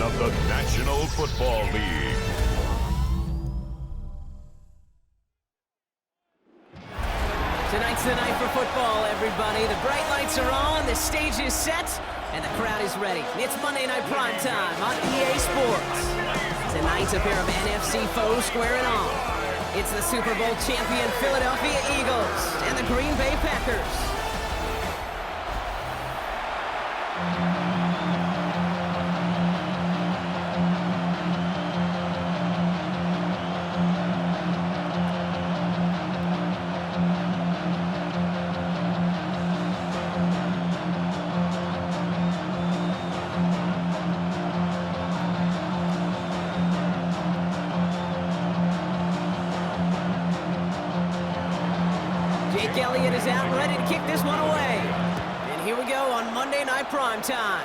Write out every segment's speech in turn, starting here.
of the National Football League. Tonight's the night for football, everybody. The bright lights are on, the stage is set, and the crowd is ready. It's Monday Night Prime Time on EA Sports. Tonight's a pair of NFC foes squaring off. It's the Super Bowl champion Philadelphia Eagles and the Green Bay Packers. Elliott is out and ready to kick this one away. And here we go on Monday Night Prime Time.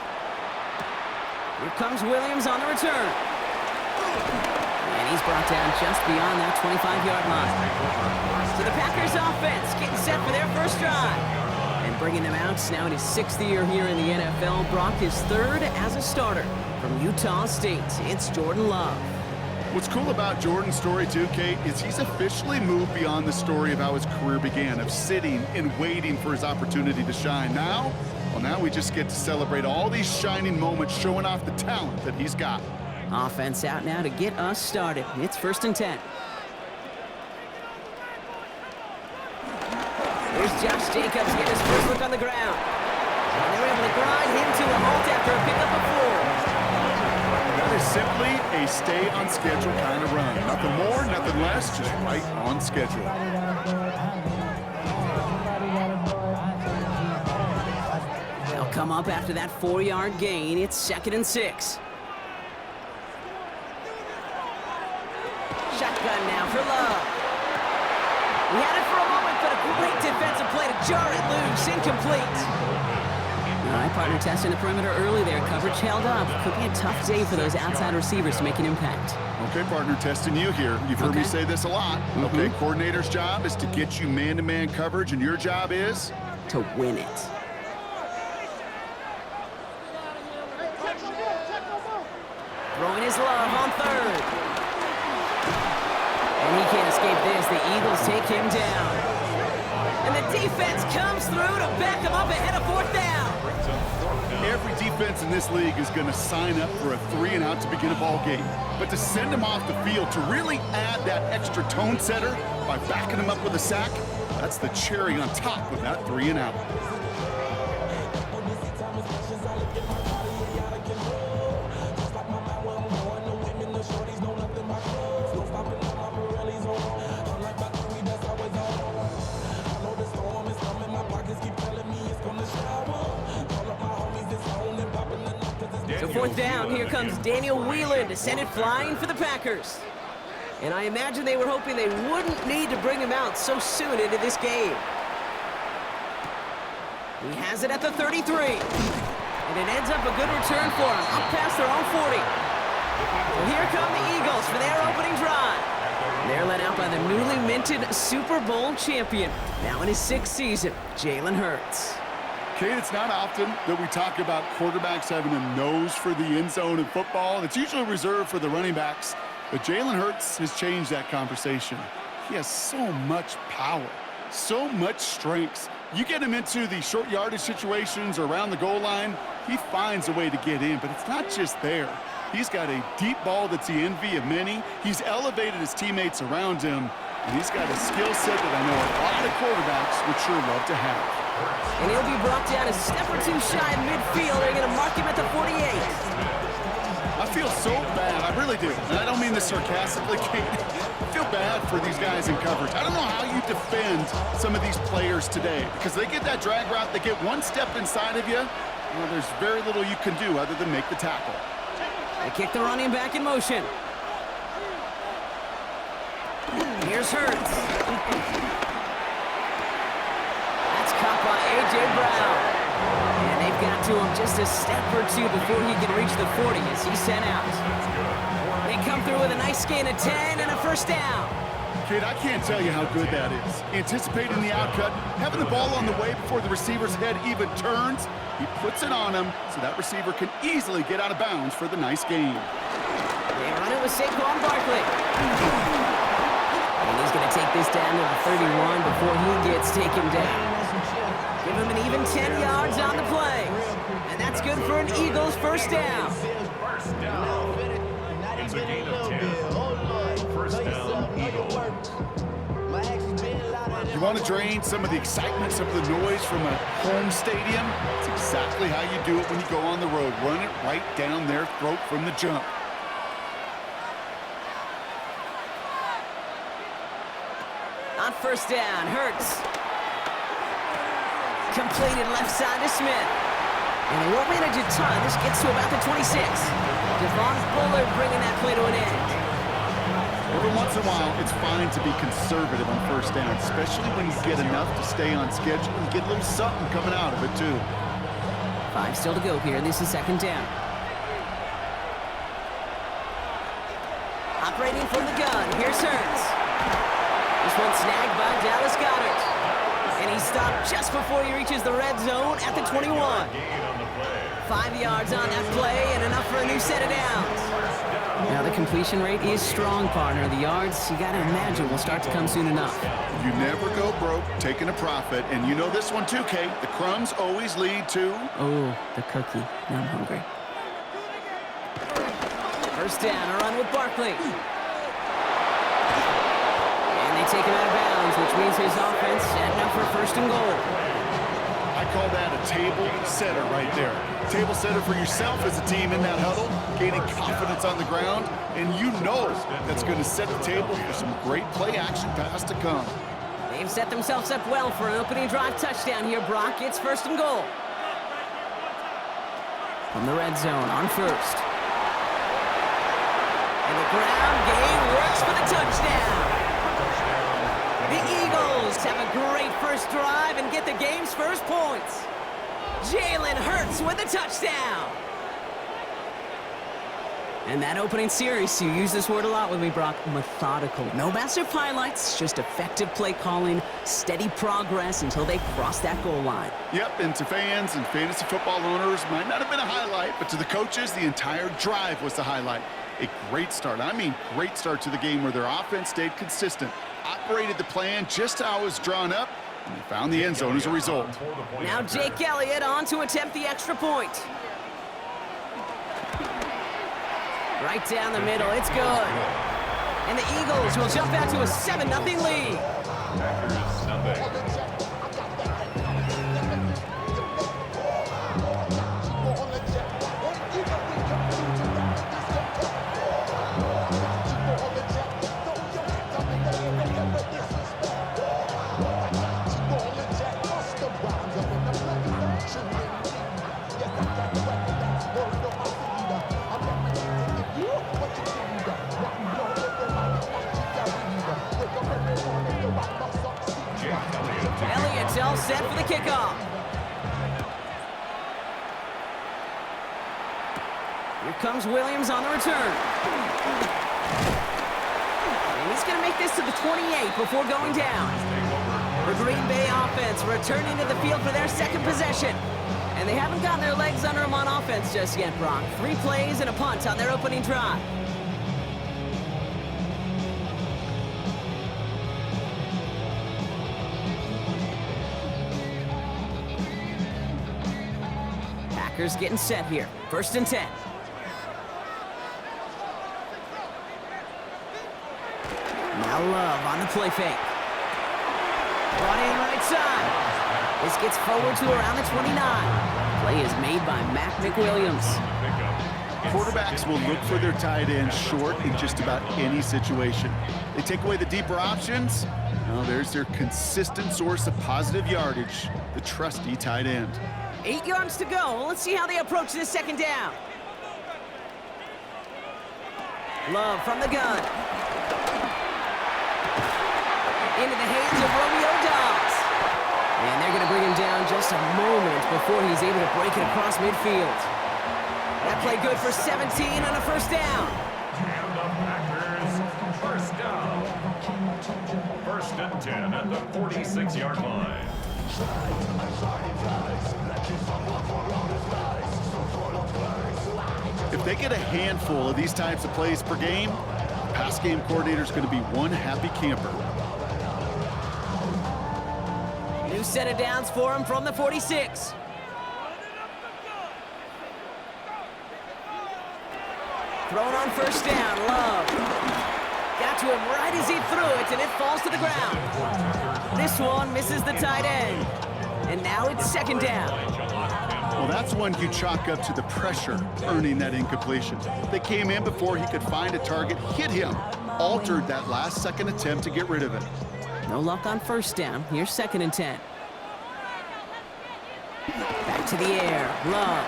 Here comes Williams on the return. And he's brought down just beyond that 25-yard line. So the Packers offense getting set for their first drive. And bringing them out now in his 6th year here in the NFL. Brock is 3rd as a starter from Utah State. It's Jordan Love. What's cool about Jordan's story, too, Kate, is he's officially moved beyond the story of how his career began, of sitting and waiting for his opportunity to shine. Now we just get to celebrate all these shining moments, showing off the talent that he's got. Offense out now to get us started. It's 1st and 10. Here's Josh Jacobs getting his first look on the ground. And they're able to grind him to a halt after a pickup of 4. That is simply a stay-on-schedule kind of run. Nothing more, nothing less, just right on schedule. They'll come up after that 4-yard gain. It's 2nd and 6. Shotgun now for Love. He had it for a moment, but a great defensive play to jar it loose. Incomplete. All right, partner testing the perimeter early there. Coverage held up. Could be a tough day for those outside receivers to make an impact. Okay, partner, testing you here. You've heard me say this a lot. Okay, coordinator's job is to get you man-to-man coverage, and your job is? To win it. Throwing his Love on 3rd. And he can't escape this. The Eagles take him down. And the defense comes through to back him up ahead of 4th down. Every defense in this league is going to sign up for a 3-and-out to begin a ball game. But to send him off the field, to really add that extra tone setter by backing him up with a sack, that's the cherry on top of that 3-and-out. So 4th down, here comes Daniel Whelan to send it flying for the Packers. And I imagine they were hoping they wouldn't need to bring him out so soon into this game. He has it at the 33. And it ends up a good return for him, up past their own 40. So here come the Eagles for their opening drive. They're led out by the newly minted Super Bowl champion, now in his 6th season, Jalen Hurts. Kate, it's not often that we talk about quarterbacks having a nose for the end zone in football. It's usually reserved for the running backs. But Jalen Hurts has changed that conversation. He has so much power, so much strength. You get him into the short yardage situations or around the goal line, he finds a way to get in. But it's not just there. He's got a deep ball that's the envy of many. He's elevated his teammates around him. And he's got a skill set that I know a lot of quarterbacks would sure love to have. And he'll be brought down a step or two shy in midfield. They're going to mark him at the 48. I feel so bad. I really do. And I don't mean this sarcastically, Kate. I feel bad for these guys in coverage. I don't know how you defend some of these players today because they get that drag route, they get one step inside of you. Well, there's very little you can do other than make the tackle. They kick the running back in motion. Here's Hurts. That's caught by A.J. Brown. And they've got to him just a step or two before he can reach the 40 as he's sent out. They come through with a nice gain of 10 and a first down. Kid, I can't tell you how good that is. Anticipating the outcut, having the ball on the way before the receiver's head even turns, he puts it on him so that receiver can easily get out of bounds for the nice gain. They run it with Saquon Barkley. And he's going to take this down to the 31 before he gets taken down. Give him an even 10 yards on the play. And that's good for an Eagles first down. First down. It's a gain of 10. First down, Eagles. You want to drain some of the excitement, some of the noise from a home stadium? It's exactly how you do it when you go on the road. Run it right down their throat from the jump. On first down, Hurts. Completed left side to Smith. And they won't manage a ton. This gets to about the 26. Devon Bullard bringing that play to an end. Every once in a while, it's fine to be conservative on first down, especially when you get enough to stay on schedule and get a little something coming out of it, too. 5 still to go here. This is second down. Operating from the gun. Here's Hurts. This one snagged by Dallas Goedert. And he stopped just before he reaches the red zone at the 21. 5 yards on that play and enough for a new set of downs. Now the completion rate is strong, partner. The yards, you got to imagine, will start to come soon enough. You never go broke taking a profit, and you know this one too, Kate. The crumbs always lead to... Oh, the cookie. Now I'm hungry. First down, a run with Barkley. And they take him out of bounds, which means his offense setting up for first and goal. I call that a table setter right there. Table setter for yourself as a team in that huddle, gaining confidence on the ground, and you know that's going to set the table for some great play-action pass to come. They've set themselves up well for an opening drive touchdown here, Brock. It's first and goal. From the red zone on first. And the ground game works for the touchdown. The Eagles have a great first drive and get the game's first points. Jalen Hurts with a touchdown. And that opening series, you use this word a lot with me, Brock, methodical. No massive highlights, just effective play calling, steady progress until they cross that goal line. Yep, and to fans and fantasy football owners, might not have been a highlight, but to the coaches, the entire drive was the highlight. A great start, I mean great start to the game where their offense stayed consistent, operated the plan just how it was drawn up, and they found the end zone as a result. Now Jake Elliott on to attempt the extra point. Right down the middle, it's good. And the Eagles will jump out to a 7-0 lead. Elliott's all set for the kickoff. Here comes Williams on the return. And he's going to make this to the 28 before going down. The Green Bay offense returning to the field for their second possession. And they haven't gotten their legs under them on offense just yet, Brock. 3 plays and a punt on their opening drive. Packers getting set here. First and 10. Now Love on the play fake. Brought in right side. This gets forward to around the 29. Play is made by Mac McWilliams. Quarterbacks will look for their tight end short in just about any situation. They take away the deeper options. Well, there's their consistent source of positive yardage, the trusty tight end. 8 yards to go. Let's see how they approach this second down. Love from the gun. Into the hands of Romeo Dobbs. And they're going to bring him down just a moment before he's able to break it across midfield. That play good for 17 on a first down. And the Packers, first down. 1st and 10 at the 46-yard line. If they get a handful of these types of plays per game, the pass game coordinator is going to be one happy camper. New set of downs for him from the 46. Thrown on 1st down, Love. Got to him right as he threw it, and it falls to the ground. This one misses the tight end. And now it's 2nd down. Well, that's one you chalk up to the pressure earning that incompletion. They came in before he could find a target, hit him, altered that last-second attempt to get rid of it. No luck on 1st down. Here's 2nd and 10. Back to the air. Love.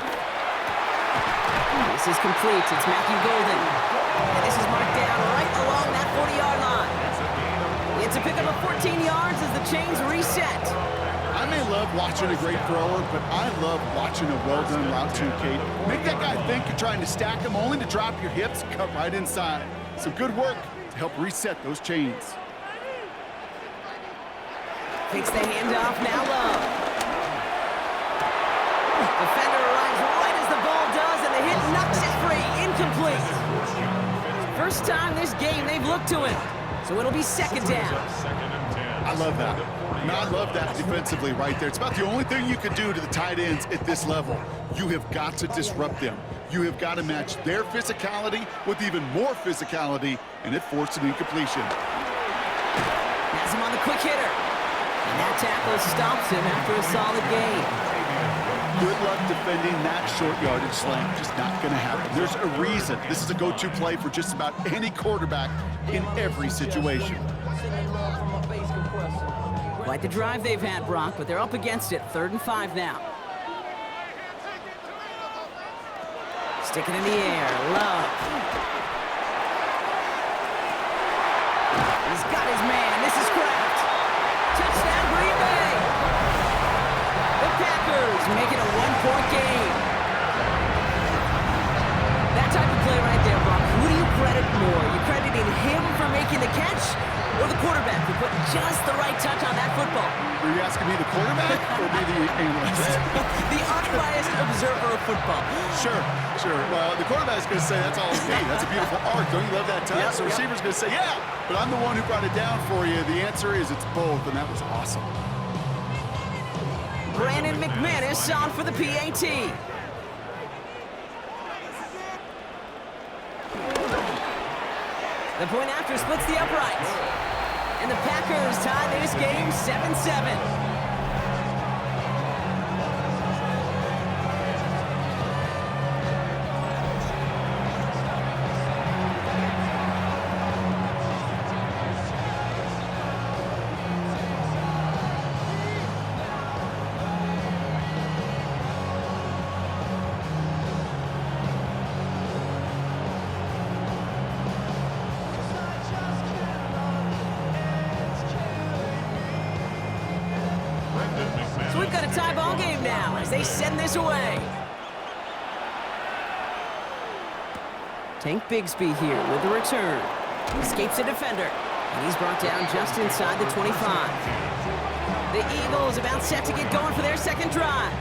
This is complete. It's Matthew Golden. And this is marked down right along that 40-yard line. It's a pickup of 14 yards as the chains reset. I may love watching a great thrower, but I love watching a well-done route too, Kate. Make that guy think you're trying to stack him only to drop your hips, cut right inside. Some good work to help reset those chains. Takes the handoff, now Love. Defender arrives right as the ball does, and the hit knocks it free. Incomplete. First time this game they've looked to him. So it'll be 2nd down. I love that. And I love that defensively right there. It's about the only thing you can do to the tight ends at this level. You have got to disrupt them. You have got to match their physicality with even more physicality, and it forced an incompletion. Has him on the quick hitter. And that tackle stops him after a solid gain. Good luck defending that short yardage slant. Just not going to happen. There's a reason this is a go-to play for just about any quarterback in every situation. Quite the drive they've had, Brock, but they're up against it. 3rd and 5 now. Stick it in the air. Love. He's got his man. This is Kraft. Touchdown, Green Bay. The Packers make it a 1-point game. That type of play right there, Brock. Who do you credit more? You crediting him for making the catch, or the quarterback who put just the right touch on that football? Are you asking me the quarterback or me the analyst? The unbiased observer of football. Sure. Well, the quarterback's going to say, that's all it's me. That's a beautiful arc. Don't you love that touch? Yep, The receiver's going to say, yeah, but I'm the one who brought it down for you. The answer is it's both, and that was awesome. Brandon McManus on for the PAT. The point after splits the uprights. And the Packers tie this game 7-7. So we've got a tie ball game now as they send this away. Tank Bigsby here with the return. Escapes a defender, and he's brought down just inside the 25. The Eagles about set to get going for their 2nd drive.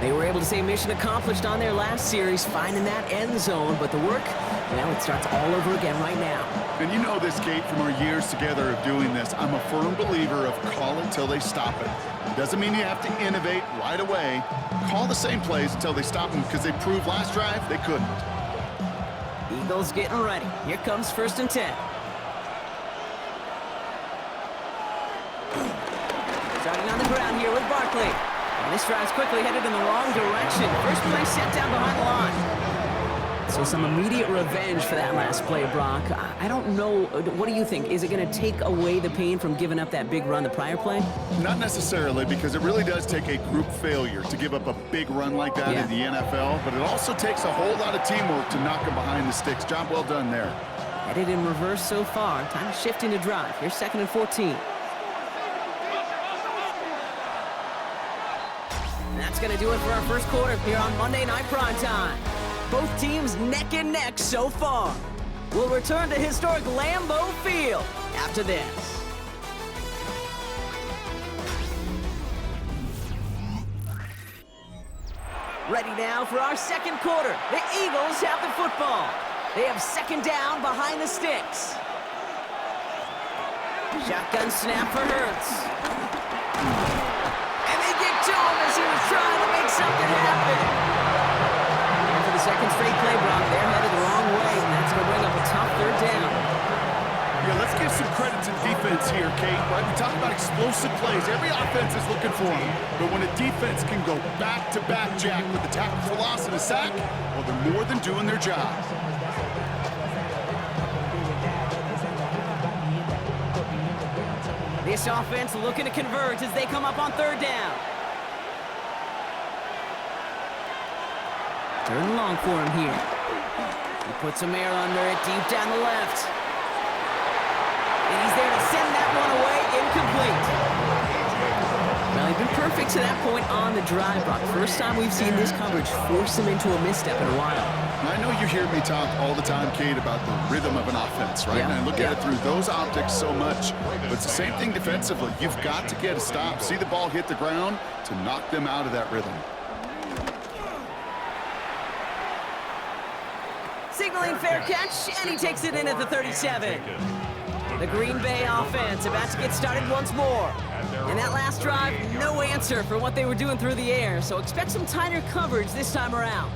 They were able to say mission accomplished on their last series, finding that end zone, but the work, well, it starts all over again right now. And you know this, Kate, from our years together of doing this. I'm a firm believer of call it till they stop it. It doesn't mean you have to innovate right away. Call the same plays until they stop them, because they proved last drive they couldn't. Eagles getting ready. Here comes 1st and 10. Starting on the ground here with Barkley. And this drive's quickly headed in the wrong direction. First play set down behind the line. So some immediate revenge for that last play, Brock. I don't know. What do you think? Is it going to take away the pain from giving up that big run the prior play? Not necessarily, because it really does take a group failure to give up a big run like that in the NFL, but it also takes a whole lot of teamwork to knock them behind the sticks. Job well done there. Headed in reverse so far. Time to shift into drive. Here's 2nd and 14. And that's going to do it for our first quarter here on Monday Night Primetime. Both teams neck and neck so far. will return to historic Lambeau Field after this. Ready now for our second quarter. The Eagles have the football. They have second down behind the sticks. Shotgun snap for Hurts. And they get to him as he was trying to make something happen. And for the second straight play, Brock, they're headed the wrong way, and that's going to bring up a tough third down. Yeah, let's give some credit to the defense here, Kate. Right? We talk about explosive plays. Every offense is looking for them. But when a defense can go back-to-back, Jack, with the tackle for loss and a sack, well, they're more than doing their job. This offense looking to converge as they come up on third down. Third and long for him here. He puts some air under it, deep down the left. And he's there to send that one away, incomplete. Well, he's been perfect to that point on the drive, Brock. First time we've seen this coverage force him into a misstep in a while. I know you hear me talk all the time, Kate, about the rhythm of an offense, right? Yeah. And I look at it through those optics so much. But it's the same thing defensively. You've got to get a stop, see the ball hit the ground to knock them out of that rhythm. Signaling fair catch, and he takes it in at the 37. The Green Bay offense about to get started once more. And that last drive, no answer for what they were doing through the air, so expect some tighter coverage this time around.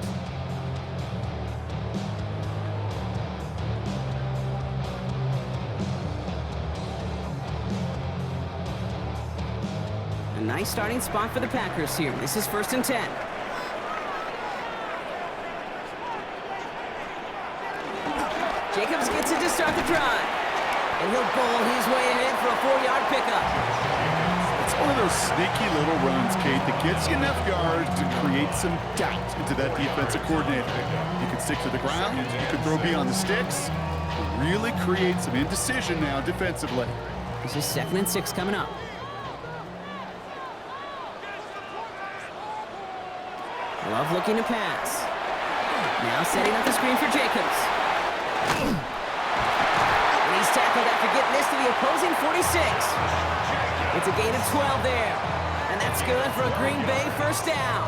A nice starting spot for the Packers here. This is 1st and 10. Jacobs gets it to start the drive. And he'll bowl his way ahead for a 4-yard pickup. It's one of those sneaky little runs, Kate, that gets you enough yards to create some doubt into that defensive coordinator. You can stick to the ground, you can throw beyond the sticks, really create some indecision now defensively. This is 2nd and 6 coming up. Love looking to pass. Now setting up the screen for Jacobs. And he's tackled after getting this to the opposing 46. It's a gain of 12 there. And that's good for a Green Bay first down.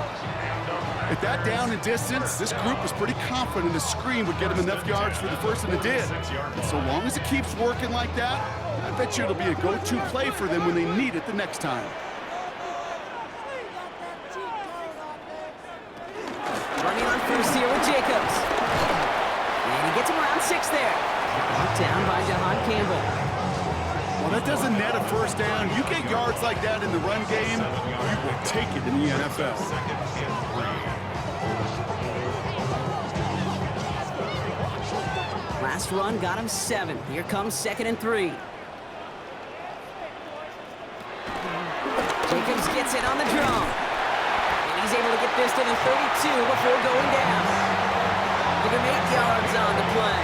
At that down and distance, this group was pretty confident the screen would get them enough yards for the first, and it did. And so long as it keeps working like that, I bet you it'll be a go-to play for them when they need it the next time. Running on first here with Jacobs. And he gets him around 6 there. Knocked down by Jahan Campbell. Well, that doesn't net a first down. You get yards like that in the run game, you will take it in the NFL. Last run got him 7. Here comes 2nd and 3. Jacobs gets it on the drum. And he's able to get this to the 32 before going down. Give him 8 yards on the play.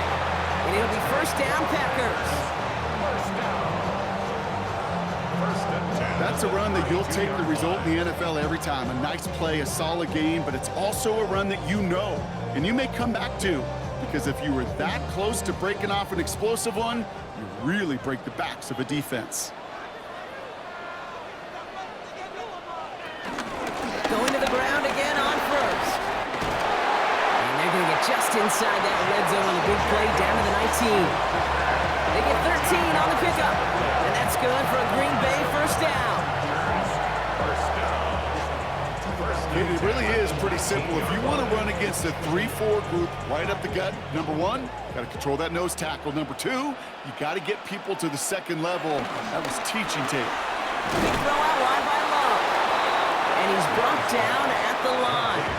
And it'll be first down, Packers. That's a run that you'll take the result in the NFL every time. A nice play, a solid game, but it's also a run that you know, and you may come back to, because if you were that close to breaking off an explosive one, you really break the backs of a defense. Going to the ground again on first. And they're going to get just inside that red zone on a big play down to the 19. They get 13 on the pickup. And that's good for a Green Bay first down. It really is pretty simple. If you want to run against a 3-4 group right up the gut, number one, got to control that nose tackle. Number two, you got to get people to the second level. That was teaching tape. Big throw out wide by Love. And he's brought down at the line.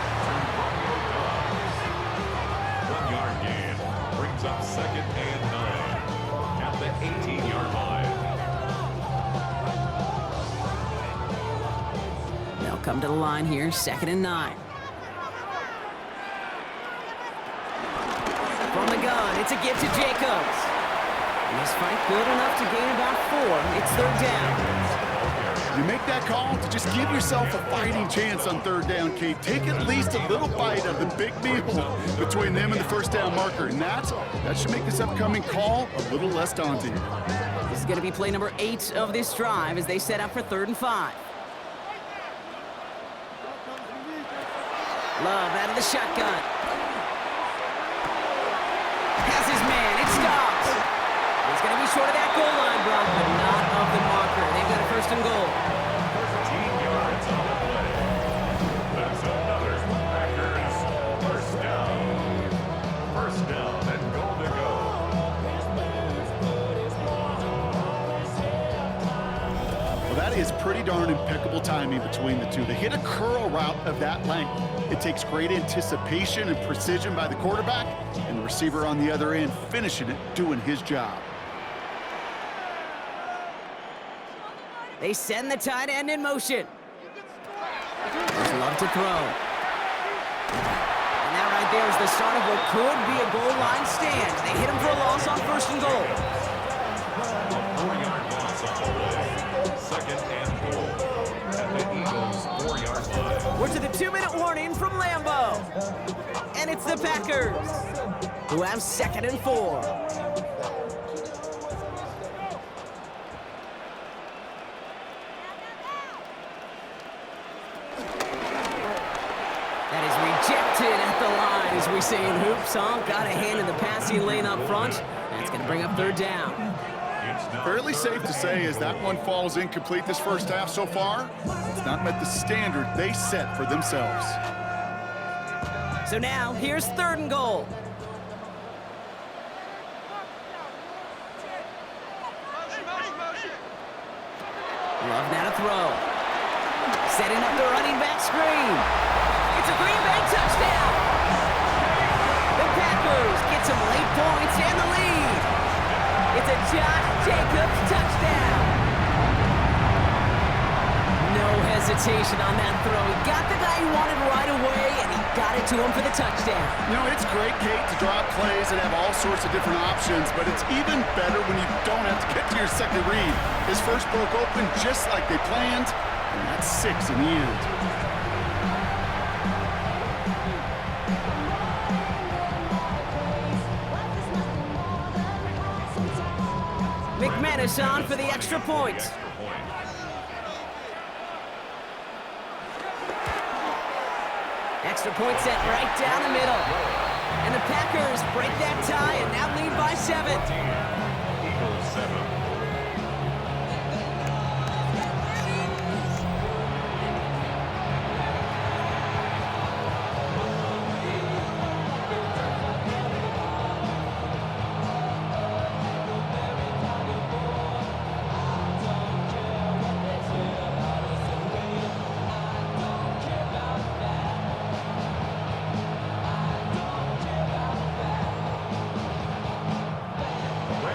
1-yard gain brings up 2nd and 9 at the 18-yard line. They'll come to the line here, 2nd and 9. From the gun, it's a give to Jacobs. And this fight good enough to gain about 4. It's 3rd down. You make that call to just give yourself a fighting chance on third down, Kate. Take at least a little bite of the big meal between them and the first down marker. And that should make this upcoming call a little less daunting. This is going to be play number 8 of this drive as they set up for 3rd and 5. Love out of the shotgun. Has his man. It stops. He's going to be short of that goal line, Brock, but not of the marker. They've got a 1st and goal. 13 yards on the play. That's another Packers 1st down. 1st down and goal to go. Well, that is pretty darn impeccable timing between the two. They hit a curl route of that length. It takes great anticipation and precision by the quarterback, and the receiver on the other end finishing it, doing his job. They send the tight end in motion. There's Love to throw. And that right there is the start of what could be a goal line stand. They hit him for a loss on 1st and goal. A 4-yard loss on the play. 2nd and goal. At the Eagles' 4-yard line. We're to the 2-minute warning from Lambeau. And it's the Packers, who have 2nd and 4. That is rejected at the line, as we say in hoops. Got a hand in the passing lane up front. That's going to bring up 3rd down. Fairly safe to say as that one falls incomplete this first half so far, it's not met the standard they set for themselves. So now, here's 3rd and goal. Love now to throw. Setting up the running back screen. It's a Green Bay touchdown. The Packers get some late points and the lead. It's a Josh Jacobs touchdown. No hesitation on that throw. He got the guy he wanted right away, and he got it to him for the touchdown. You know, it's great, Kate, to draw up plays and have all sorts of different options, but it's even better when you don't have to get to your second read. His first broke open just like they planned, and that's 6 in the end. McManus on for the extra point. Extra point set right down the middle. And the Packers break that tie and now lead by 7. Eagles 7.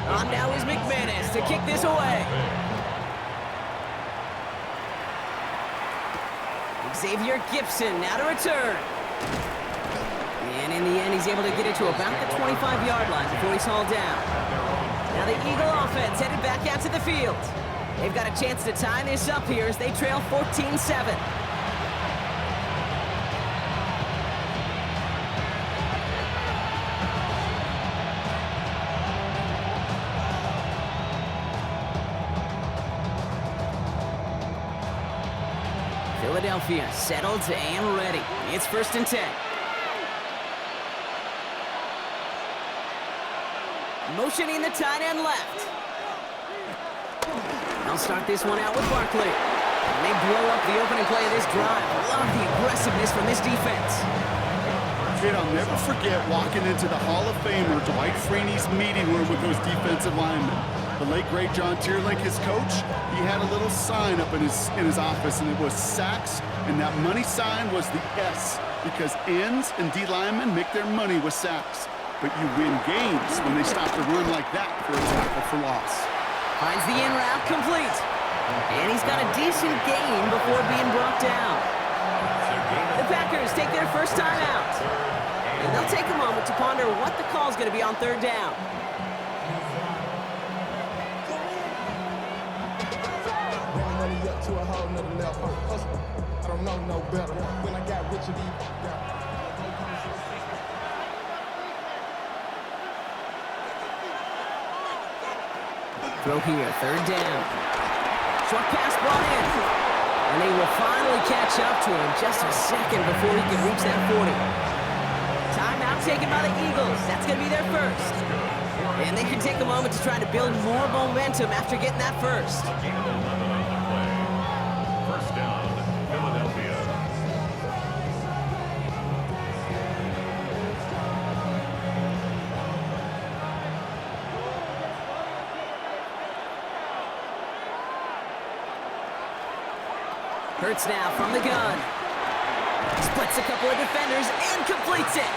On now is McManus to kick this away. Xavier Gibson now to return. And in the end, he's able to get it to about the 25-yard line before he's hauled down. Now the Eagle offense headed back out to the field. They've got a chance to tie this up here as they trail 14-7. Philadelphia settled and ready. It's 1st and 10. Motioning the tight end left. They'll start this one out with Barkley. And they blow up the opening play of this drive. Love the aggressiveness from this defense. Kid, I'll never forget walking into the Hall of Famer Dwight Freeney's meeting room with those defensive linemen. The late, great John Tierlink, his coach, he had a little sign up in his office, and it was sacks, and that money sign was the S, because ends and D linemen make their money with sacks. But you win games when they stop the run like that for a tackle for loss. Finds the in route complete. And he's got a decent gain before being brought down. The Packers take their first time out. And they'll take a moment to ponder what the call is going to be on 3rd down. to a whole nother level. I don't know no better. When I got rich of these, Throw here, third down. Short pass brought in. And they will finally catch up to him just a second before he can reach that 40. Timeout taken by the Eagles. That's going to be their first. And they can take a moment to try to build more momentum after getting that first. First down, Philadelphia. Hurts now from the gun. Splits a couple of defenders and completes it.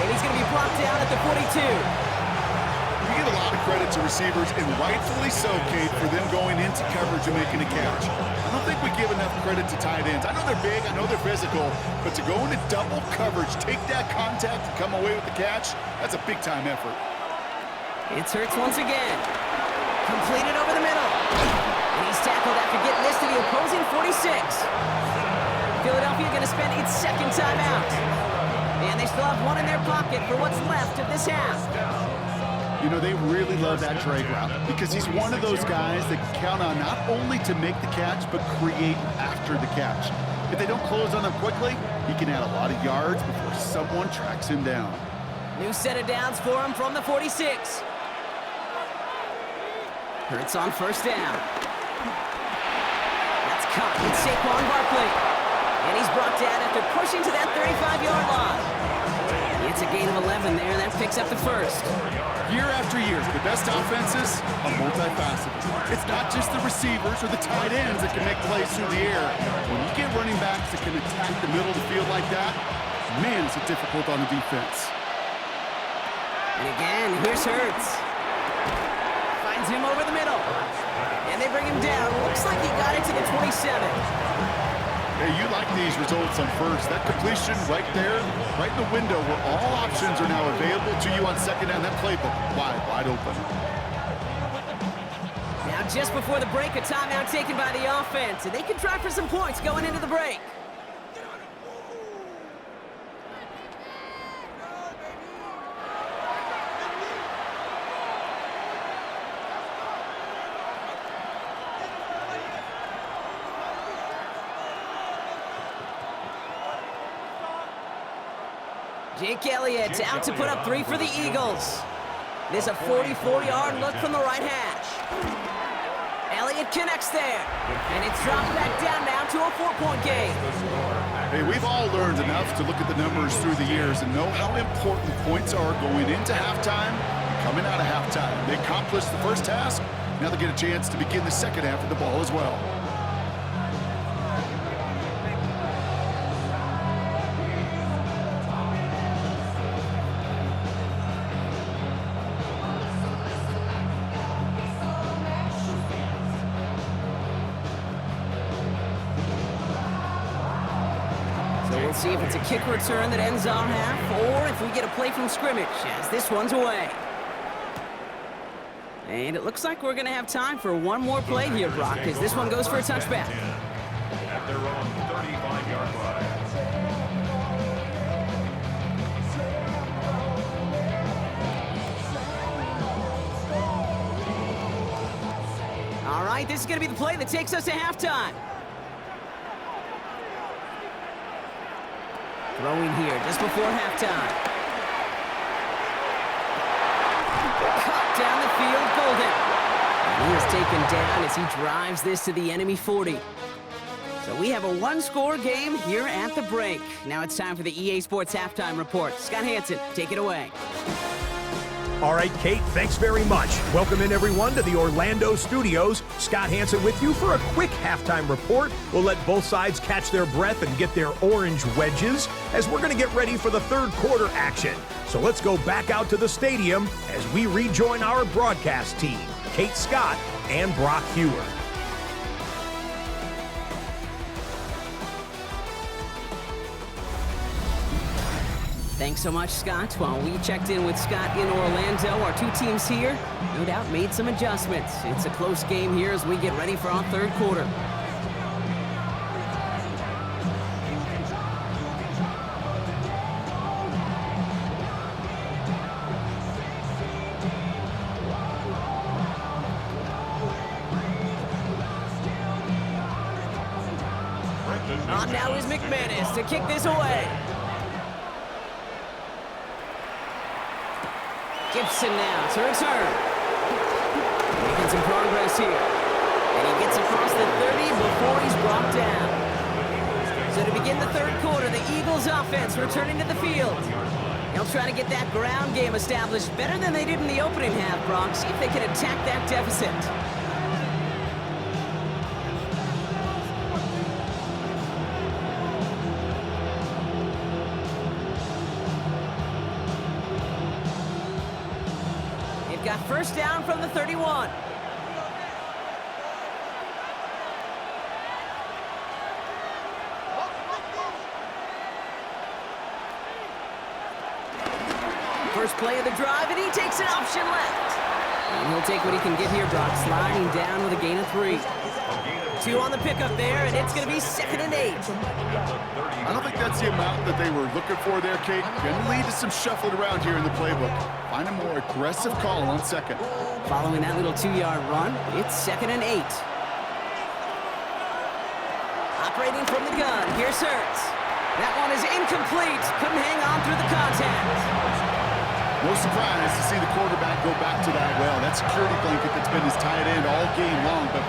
And he's going to be brought down at the 42. You give a lot of credit to receivers, and rightfully so, Kate, for them going into coverage and making a catch. I don't think we give enough credit to tight ends. I know they're big, I know they're physical, but to go into double coverage, take that contact, and come away with the catch, that's a big-time effort. It's Hurts once again. Completed over the middle. And he's tackled after getting this to the opposing 46. Philadelphia going to spend its second timeout. And they still have one in their pocket for what's left of this half. You know, they really love that drag route because he's one of those guys that can count on not only to make the catch, but create after the catch. If they don't close on him quickly, he can add a lot of yards before someone tracks him down. New set of downs for him from the 46. Hurts on first down. That's caught with Saquon Barkley. And he's brought down after pushing to that 35-yard line. It's a gain of 11 there, and that picks up the first. Year after year, the best offenses are multifaceted. It's not just the receivers or the tight ends that can make plays through the air. When you get running backs that can attack the middle of the field like that, man, is it difficult on the defense. And again, here's Hurts. Finds him over the middle. And they bring him down. Looks like he got it to the 27. Hey, you like these results on first. That completion right there, right in the window where all options are now available to you on second down. That playbook wide open. Now just before the break, a timeout taken by the offense. And they can try for some points going into the break. Jake Elliott out to put up 3 for the Eagles. There's a 44-yard look from the right hash. Elliott connects there. And it's dropped back down now to a 4-point game. Hey, we've all learned enough to look at the numbers through the years and know how important points are going into halftime and coming out of halftime. They accomplished the first task. Now they get a chance to begin the second half of the ball as well. We'll see if it's a kick return that ends our half, or if we get a play from scrimmage, as this one's away. And it looks like we're going to have time for one more play here, Brock, as this one goes for a touchback. At their own 35-yard line. All right, this is going to be the play that takes us to halftime. Throwing here just before halftime. Caught down the field, Golden. And he is taken down as he drives this to the enemy 40. So we have a one-score game here at the break. Now it's time for the EA Sports Halftime Report. Scott Hansen, take it away. All right, Kate, thanks very much. Welcome in, everyone, to the Orlando studios. Scott Hansen with you for a quick halftime report. We'll let both sides catch their breath and get their orange wedges as we're going to get ready for the third quarter action. So let's go back out to the stadium as we rejoin our broadcast team, Kate Scott and Brock Hewer. Thanks so much, Scott. While we checked in with Scott in Orlando, our two teams here, no doubt, made some adjustments. It's a close game here as we get ready for our third quarter. now is McManus to kick this away. Gibson now to return. Making some progress here. And he gets across the 30 before he's brought down. So to begin the third quarter, the Eagles offense returning to the field. They'll try to get that ground game established better than they did in the opening half, Brock. See if they can attack that deficit. They've got first down from the 31. First play of the drive, and he takes an option left. And he'll take what he can get here, Brock, sliding down with a gain of 3. 2 on the pickup there, and it's going to be 2nd and 8. I don't think that's the amount that they were looking for there, Kate. Going to lead to some shuffling around here in the playbook. Find a more aggressive call on 2nd. Following that little 2-yard run, it's 2nd and 8. Operating from the gun, here's Hurts. That one is incomplete. Couldn't hang on through the contact. No surprise to see the quarterback go back to that well. That security blanket that's been his tight end all game long, but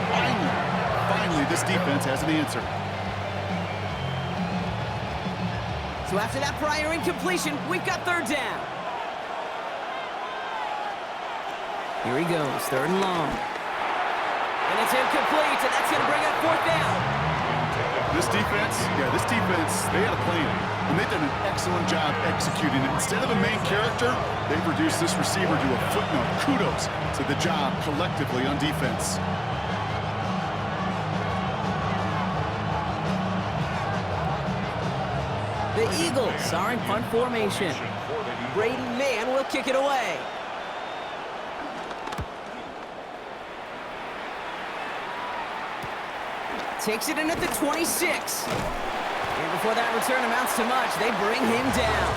finally, this defense has an answer. So after that prior incompletion, we've got 3rd down. Here he goes, 3rd and long. And it's incomplete, and that's going to bring up 4th down. This defense, they had a plan, and they've done an excellent job executing it. Instead of a main character, they've reduced this receiver to a footnote. Kudos to the job collectively on defense. The Eagles are in punt formation. Brady Mann will kick it away. Takes it in at the 26. And before that return amounts to much, they bring him down.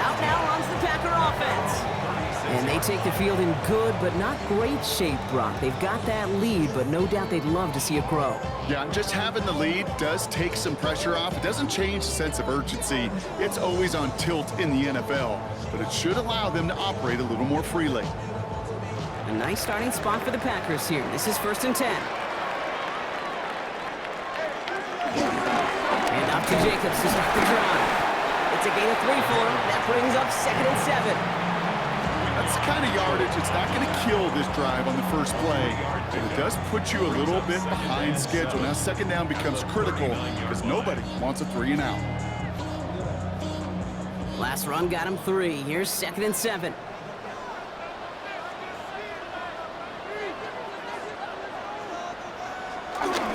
Out now runs the Packer offense. And they take the field in good but not great shape, Brock. They've got that lead, but no doubt they'd love to see it grow. Yeah, just having the lead does take some pressure off. It doesn't change the sense of urgency. It's always on tilt in the NFL, but it should allow them to operate a little more freely. A nice starting spot for the Packers here. This is 1st and 10. And off to Jacobs to start the drive. It's a gain of 3 for him. That brings up 2nd and 7. That's the kind of yardage it's not going to kill this drive on the first play, but it does put you a little bit behind schedule. Now 2nd down becomes critical because nobody wants a 3 and out. Last run got him 3. Here's 2nd and 7.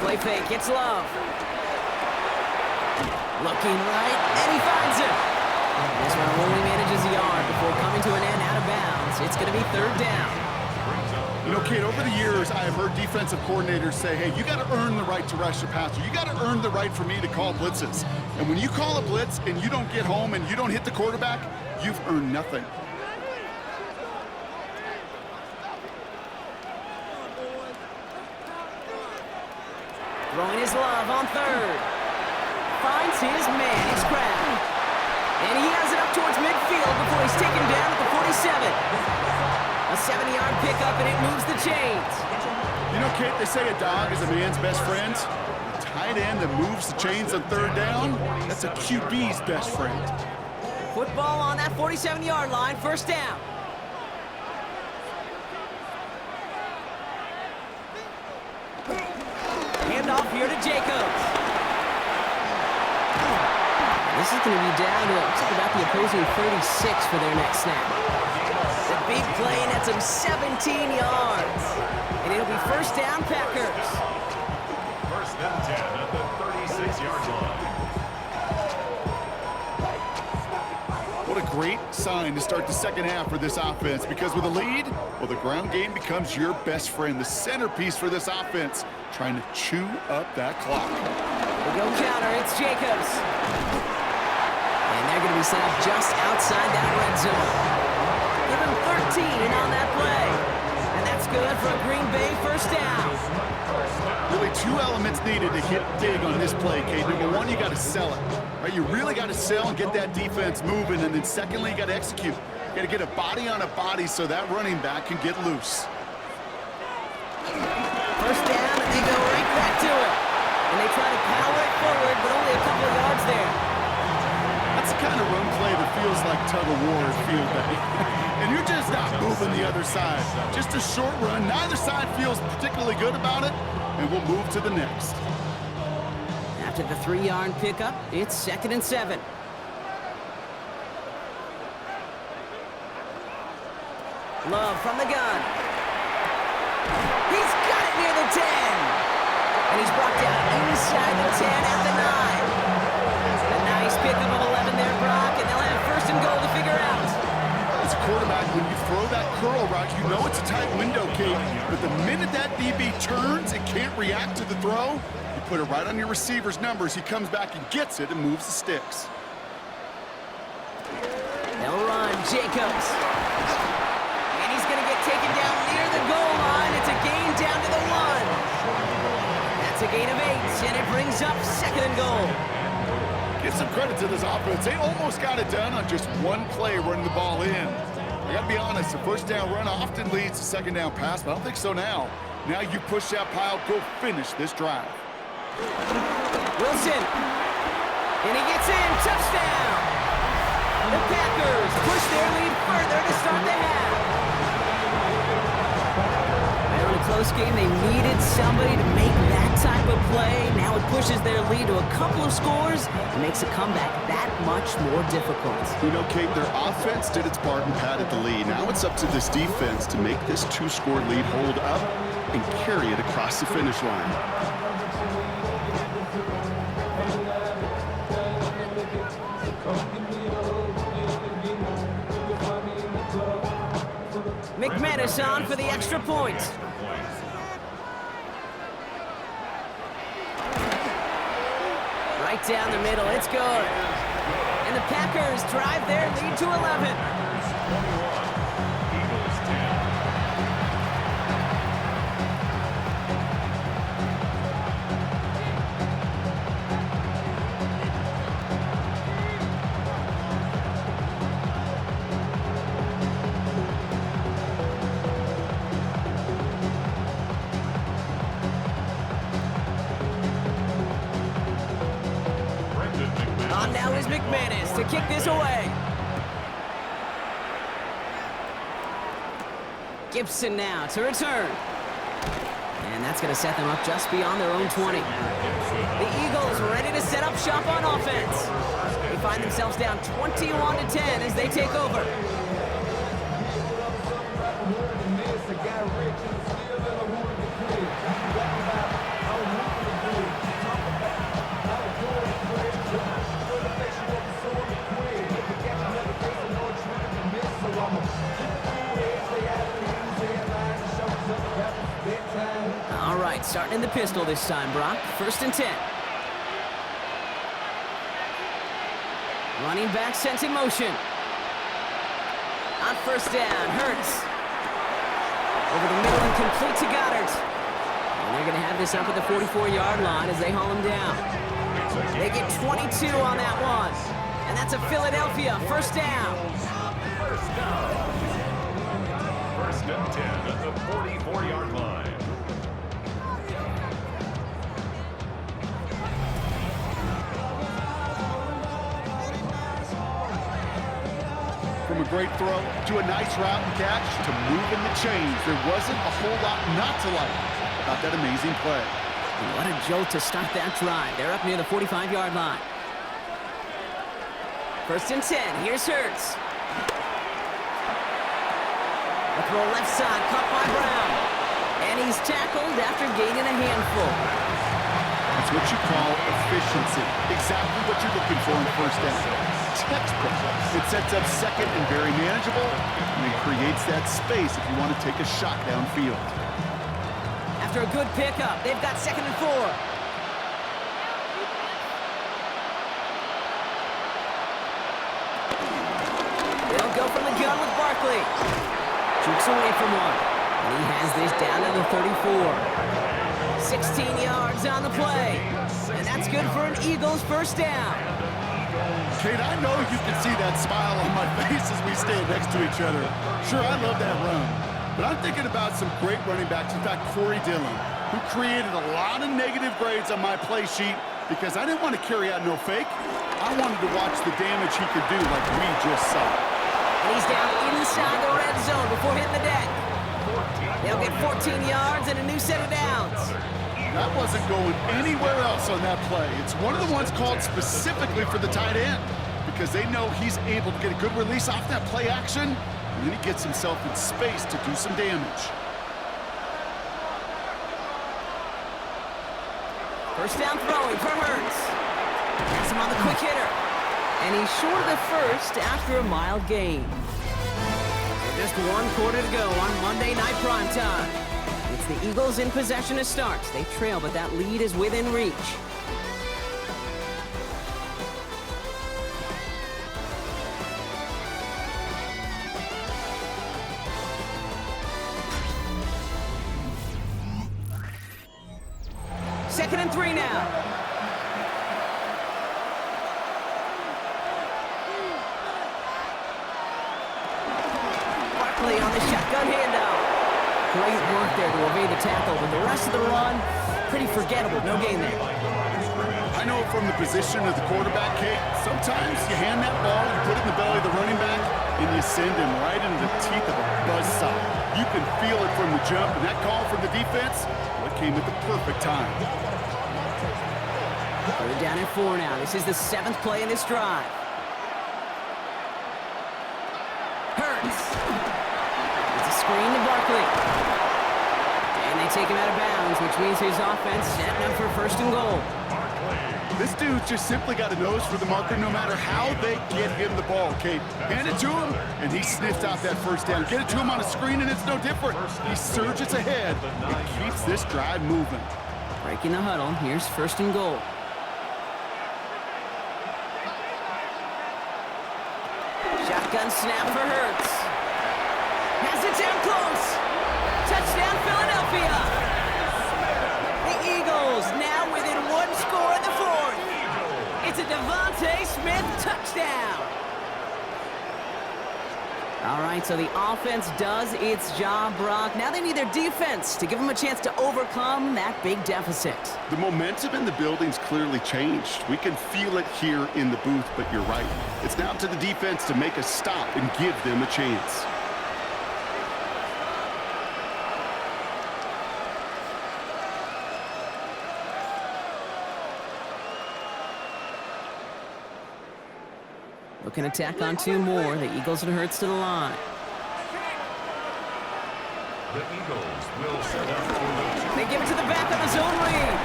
Play fake, it's Love. Looking right, and he finds him. This one only manages a yard before coming to an end out of bounds. It's going to be 3rd down. You know, Kate, over the years, I have heard defensive coordinators say, hey, you got to earn the right to rush the passer. You got to earn the right for me to call blitzes. And when you call a blitz and you don't get home and you don't hit the quarterback, you've earned nothing. Throwing his Love on 3rd. Finds his man, it's Crab. And he has it up towards midfield before he's taken down at the 47. A 70-yard pickup, and it moves the chains. You know, Kate, they say a dog is a man's best friend. The tight end that moves the chains on 3rd down, that's a QB's best friend. Football on that 47-yard line, 1st down. Handoff here to Jacobs. This is going to be down to about the opposing 36 for their next snap. The big play, and that's him 17 yards. And it'll be 1st down, Packers. 1st and 10 at the 36-yard line. What a great sign to start the 2nd half for this offense, because with a lead, well, the ground game becomes your best friend, the centerpiece for this offense, trying to chew up that clock. We go counter, it's Jacobs. And they're going to be set up just outside that red zone. Give him 13 and on that play. And that's good. good for a Green Bay first down. Really two elements needed to hit big on this play, Kate. Number one, you got to sell it. Right? You really got to sell and get that defense moving. And then secondly, you got to execute. You got to get a body on a body so that running back can get loose. First down, and they go right back to it. And they try to power it forward, but only a couple of yards there. That's the kind of run play that feels like tug-of-war at field day. And you're just not moving the other side. Just a short run. Neither side feels particularly good about it, and we'll move to the next. After the 3-yard pickup, it's 2nd and 7. Love from the gun. He's got it near the 10. And he's brought down inside the 10 at the 9. A nice pickup of 11 there, Brock, and they'll have 1st and goal to figure out. As a quarterback, when you throw that curl route, you know it's a tight window, Kate. But the minute that DB turns and can't react to the throw, you put it right on your receiver's numbers. He comes back and gets it and moves the sticks. They'll run Jacobs. And he's going to get taken down near the goal line. It's a gain down to the 1. That's a gain of 8, and it brings up 2nd and goal. Give some credit to this offense. They almost got it done on just one play running the ball in. I got to be honest, the first down run often leads to second down pass, but I don't think so now. Now you push that pile, go finish this drive. Wilson. And he gets in. Touchdown. The Packers push their lead further to start the half. Well, in a close game, they needed somebody to make that type of play. Now it pushes their lead to a couple of scores and makes a comeback that much more difficult. You know, Kate, their offense did its part and padded the lead. Now it's up to this defense to make this 2-score lead hold up and carry it across the finish line. McManus on for the extra point. Right down the middle, it's good. And the Packers drive their lead to 11. On now is McManus to kick this away. Gibson now to return. And that's going to set them up just beyond their own 20. The Eagles ready to set up shop on offense. They find themselves down 21-10 as they take over. All right, starting in the pistol this time, Brock. 1st and 10. Running back sent in motion. On 1st down, Hurts. Over the middle and complete to Goddard. And they're going to have this up at the 44-yard line as they haul him down. They get 22 on that one. And that's a Philadelphia 1st down. 1st and 10 at the 44-yard line. From a great throw to a nice route and catch to moving the chains, there wasn't a whole lot not to like about that amazing play. And what a jolt to start that drive. They're up near the 45-yard line. 1st and 10. Here's Hurts. A throw left side, caught by Brown. And he's tackled after gaining a handful. That's what you call efficiency. Exactly what you're looking for in 1st down. Textbook. It sets up 2nd and very manageable, and it creates that space if you want to take a shot downfield. After a good pickup, they've got 2nd and 4. They'll go from the gun with Barkley. Jukes away from one. And he has this down to the 34. 16 yards on the play. And that's good for an Eagles first down. Kate, I know you can see that smile on my face as we stand next to each other. Sure, I love that run. But I'm thinking about some great running backs. In fact, Corey Dillon, who created a lot of negative grades on my play sheet because I didn't want to carry out no fake. I wanted to watch the damage he could do like we just saw. And he's down inside the red zone before hitting the deck. They'll get 14 yards and a new set of downs. That wasn't going anywhere else on that play. It's one of the ones called specifically for the tight end because they know he's able to get a good release off that play action, and then he gets himself in space to do some damage. First down throwing for Hurts. Has him on the quick hitter. And he's short of the first after a mild gain. Just 1 quarter to go on Monday Night Primetime. It's the Eagles in possession to start. They trail, but that lead is within reach. Second and 3 now. On the shotgun handoff. Great work there to evade the tackle, but the rest of the run, pretty forgettable. No gain there. I know from the position of the quarterback, Kate, sometimes you hand that ball, you put it in the belly of the running back, and you send him right into the teeth of a buzzsaw. You can feel it from the jump, and that call from the defense, well, it came at the perfect time. We're down at 4 now. This is the 7th play in this drive. Hurts. Screen to Barkley. And they take him out of bounds, which means his offense setting up for first and goal. This dude just simply got a nose for the marker no matter how they get him the ball, Kate. Hand it to him, and he sniffs out that first down. Get it to him on a screen, and it's no different. He surges ahead and keeps this drive moving. Breaking the huddle. Here's first and goal. Shotgun snap for Hurts. Has it down close. Touchdown, Philadelphia. The Eagles now within 1 score in the 4th. It's a Devontae Smith touchdown. All right, so the offense does its job, Brock. Now they need their defense to give them a chance to overcome that big deficit. The momentum in the building's clearly changed. We can feel it here in the booth, but you're right. It's now to the defense to make a stop and give them a chance. Looking to tack on 2 more. The Eagles and Hurts to the line. The Eagles will set up for the... They give it to the back of the zone read.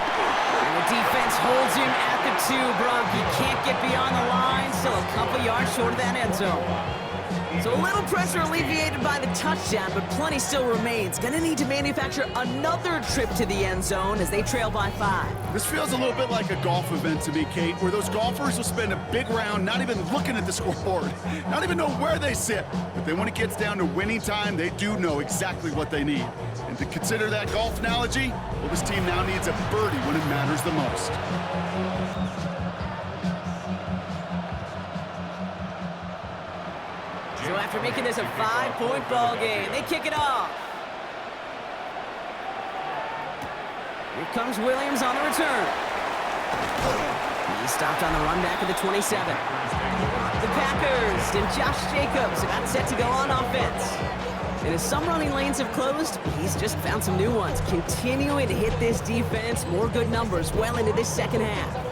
And the defense holds him at the 2, Brock. He can't get beyond the line. Still a couple yards short of that end zone. So a little pressure alleviated by the touchdown, but plenty still remains. Gonna need to manufacture another trip to the end zone as they trail by 5. This feels a little bit like a golf event to me, Kate, where those golfers will spend a big round not even looking at the scoreboard, not even know where they sit. But then when it gets down to winning time, they do know exactly what they need. And to consider that golf analogy, well, this team now needs a birdie when it matters the most. So after making this a 5-point ball game, they kick it off. Here comes Williams on the return. He's stopped on the run back of the 27. The Packers and Josh Jacobs about set to go on offense. And as some running lanes have closed, he's just found some new ones. Continuing to hit this defense, more good numbers well into this second half.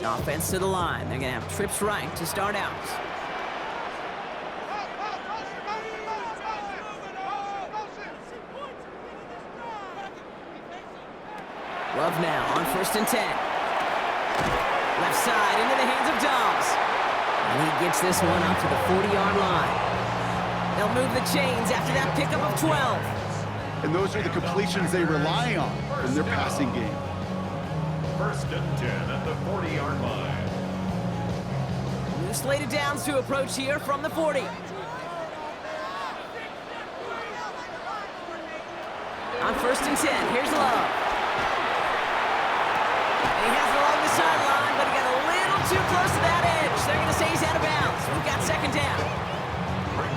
Offense to the line. They're going to have trips right to start out. Love now on 1st and 10. Left side into the hands of Dobbs. And he gets this one up to the 40-yard line. They'll move the chains after that pickup of 12. and those are the completions they rely on in their passing game. 1st and 10 at the 40-yard line. New slated downs to approach here from the 40. On 1st and 10, here's Love. And he has it along the sideline, but he got a little too close to that edge. They're going to say he's out of bounds. We've got 2nd down.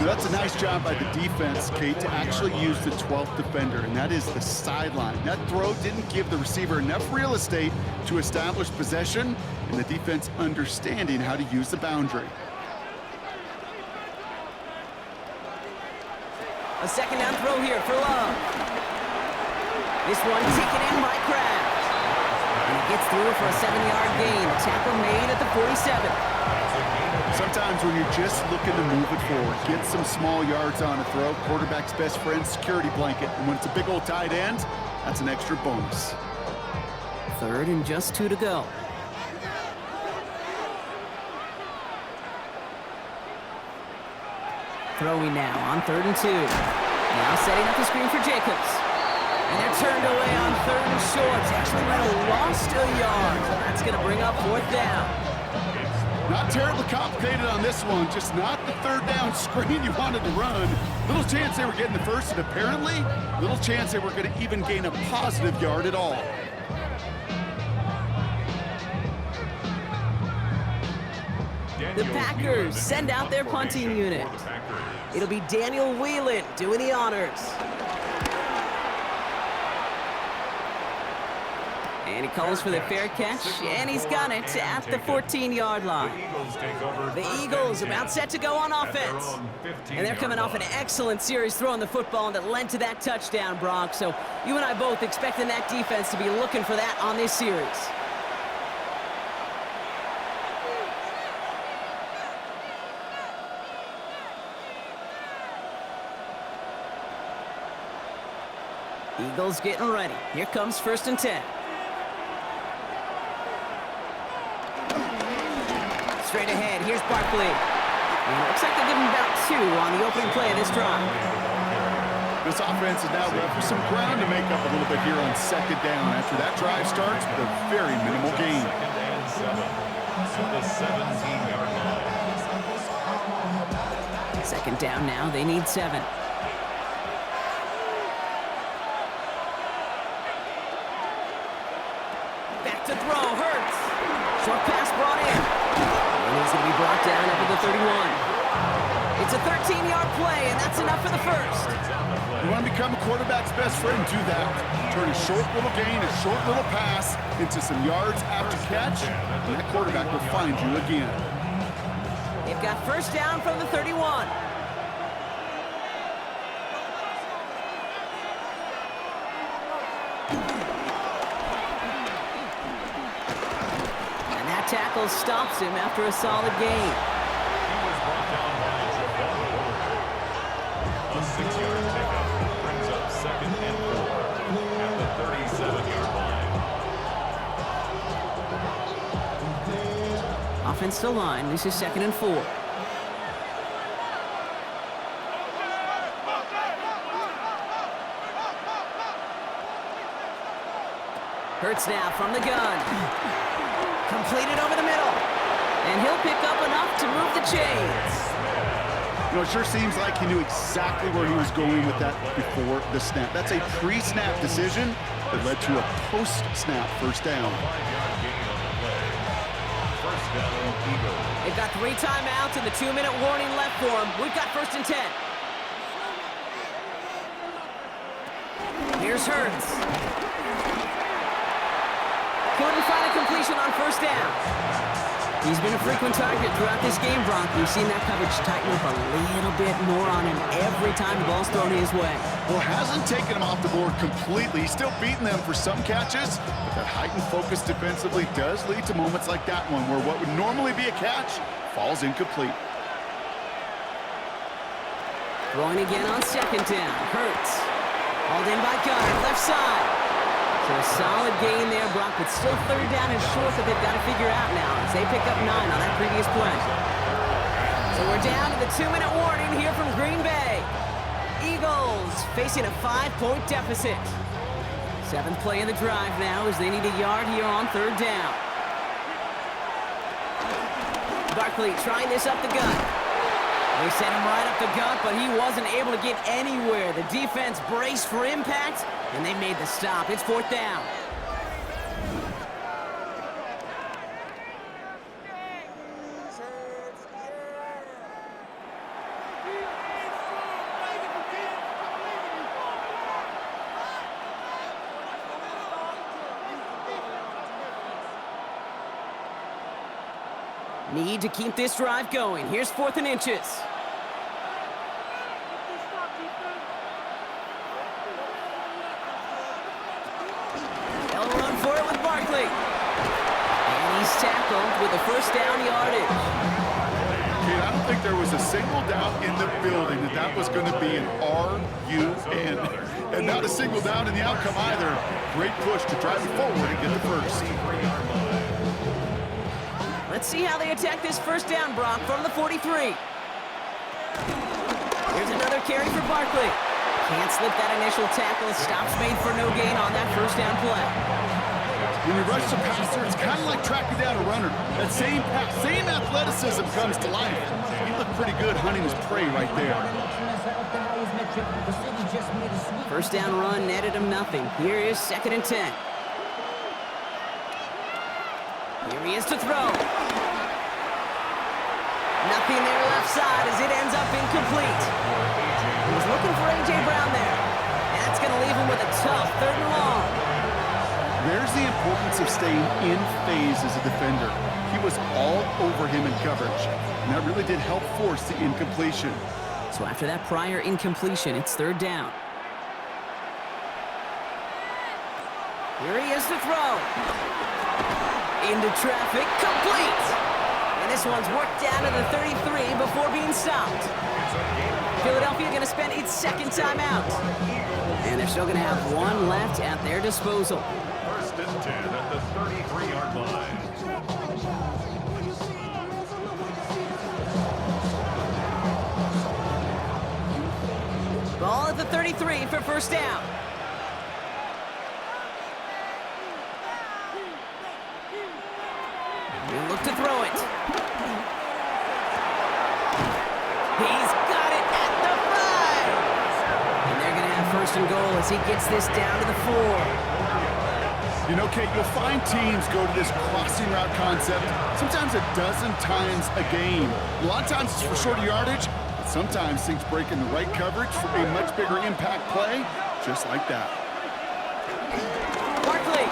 That's a nice job by the defense, Kate, to actually use the 12th defender, and that is the sideline. That throw didn't give the receiver enough real estate to establish possession, and the defense understanding how to use the boundary. A 2nd down throw here for Love. This one taken in by Kraft. And he gets through for a 7-yard gain. A tackle made at the 47. Sometimes when you're just looking to move it forward, get some small yards on a throw, quarterback's best friend, security blanket. And when it's a big old tight end, that's an extra bonus. 3rd and just 2 to go. Throwing now on 3rd and 2. Now setting up the screen for Jacobs. And they're turned away on 3rd and short. They actually might have lost a yard. So that's going to bring up 4th down. Not terribly complicated on this one, just not the 3rd down screen you wanted to run. Little chance they were getting the first, and apparently, little chance they were going to even gain a positive yard at all. The Packers send out their punting unit. It'll be Daniel Whelan doing the honors. And he calls for the fair catch, and he's got it at the 14-yard line. The Eagles about set to go on offense. And they're coming off an excellent series throwing the football that led to that touchdown, Brock. So you and I both expecting that defense to be looking for that on this series. Eagles getting ready. Here comes 1st and 10. Straight ahead, here's Barkley. And it looks like they'll give him about 2 on the opening play of this drive. This offense is now left with some ground to make up a little bit here on 2nd down after that drive starts with a very minimal gain. 2nd and 7 at the 17-yard line. 2nd down now, they need 7. Back to throw, Hurts. Short pass brought in. And he's going to be brought down after the 31. It's a 13-yard play, and that's enough for the first. You want to become a quarterback's best friend, do that. Turn a short little gain, a short little pass into some yards after catch, and that quarterback will find you again. They've got 1st down from the 31. Tackle stops him after a solid gain. He was brought down by a 6-yard pickup brings up 2nd and 4 at the 37-yard line. Offensive line, this is 2nd and 4. Hurts now from the gun. Completed over the middle. And he'll pick up enough to move the chains. You know, it sure seems like he knew exactly where he was going with that before the snap. That's a pre-snap decision that led to a post-snap 1st down. 5-yard gain on the play. 1st down, Eagles. They've got 3 timeouts and the 2-minute warning left for them. We've got 1st and 10. Here's Hurts. Couldn't find a completion on 1st down. He's been a frequent target throughout this game, Brock. We've seen that coverage tighten up a little bit more on him every time the ball's thrown his way. Well, hasn't taken him off the board completely. He's still beating them for some catches, but that heightened focus defensively does lead to moments like that one where what would normally be a catch falls incomplete. Throwing again on 2nd down. Hurts. Hauled in by Gunner, left side. So a solid gain there, Brock, but still 3rd down and short that they've got to figure out now as they pick up 9 on that previous play. So we're down to the 2-minute warning here from Green Bay. Eagles facing a 5-point deficit. 7th play of the drive now as they need a yard here on 3rd down. Barkley trying this up the gut. They sent him right up the gut, but he wasn't able to get anywhere. The defense braced for impact, and they made the stop. It's 4th down. Need to keep this drive going. Here's 4th and inches. They'll run for it with Barkley. And he's tackled with a 1st down yardage. Kate, I don't think there was a single doubt in the building that was going to be an R-U-N. And not a single doubt in the outcome either. Great push to drive it forward and get the first. Let's see how they attack this 1st down, Brock, from the 43. Here's another carry for Barkley. Can't slip that initial tackle. Stops made for no gain on that 1st down play. When you rush the passer, it's kind of like tracking down a runner. That same athleticism comes to life. He looked pretty good hunting his prey right there. 1st down run netted him nothing. Here is 2nd and 10. Here he is to throw. Nothing there left side as it ends up incomplete. He was looking for A.J. Brown there. That's going to leave him with a tough 3rd and long. There's the importance of staying in phase as a defender. He was all over him in coverage, and that really did help force the incompletion. So after that prior incompletion, it's 3rd down. Here he is to throw. Into traffic, complete! And this one's worked down to the 33 before being stopped. Philadelphia going to spend its 2nd timeout. And they're still going to have 1 left at their disposal. 1st and 10 at the 33-yard line. Ball at the 33 for 1st down. He'll look to throw it. He's got it at the 5. And they're going to have 1st and goal as he gets this down to the 4. You know, Kate, you'll find teams go to this crossing route concept sometimes a dozen times a game. A lot of times it's for shorter yardage, but sometimes things break in the right coverage for a much bigger impact play, just like that. Barkley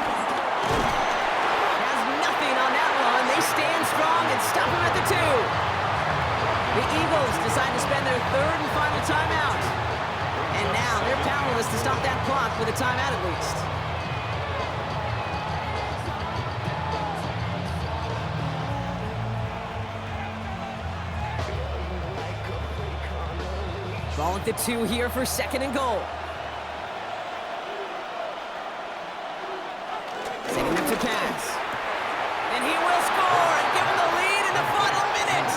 has nothing on that run. They stand strong and stop him at the 2. The Eagles decide to spend their 3rd and final timeout. And now they're powerless to stop that clock with a timeout at least. Ball at the 2 here for 2nd and goal. Setting up to pass. And he will score and give him the lead in the final minute.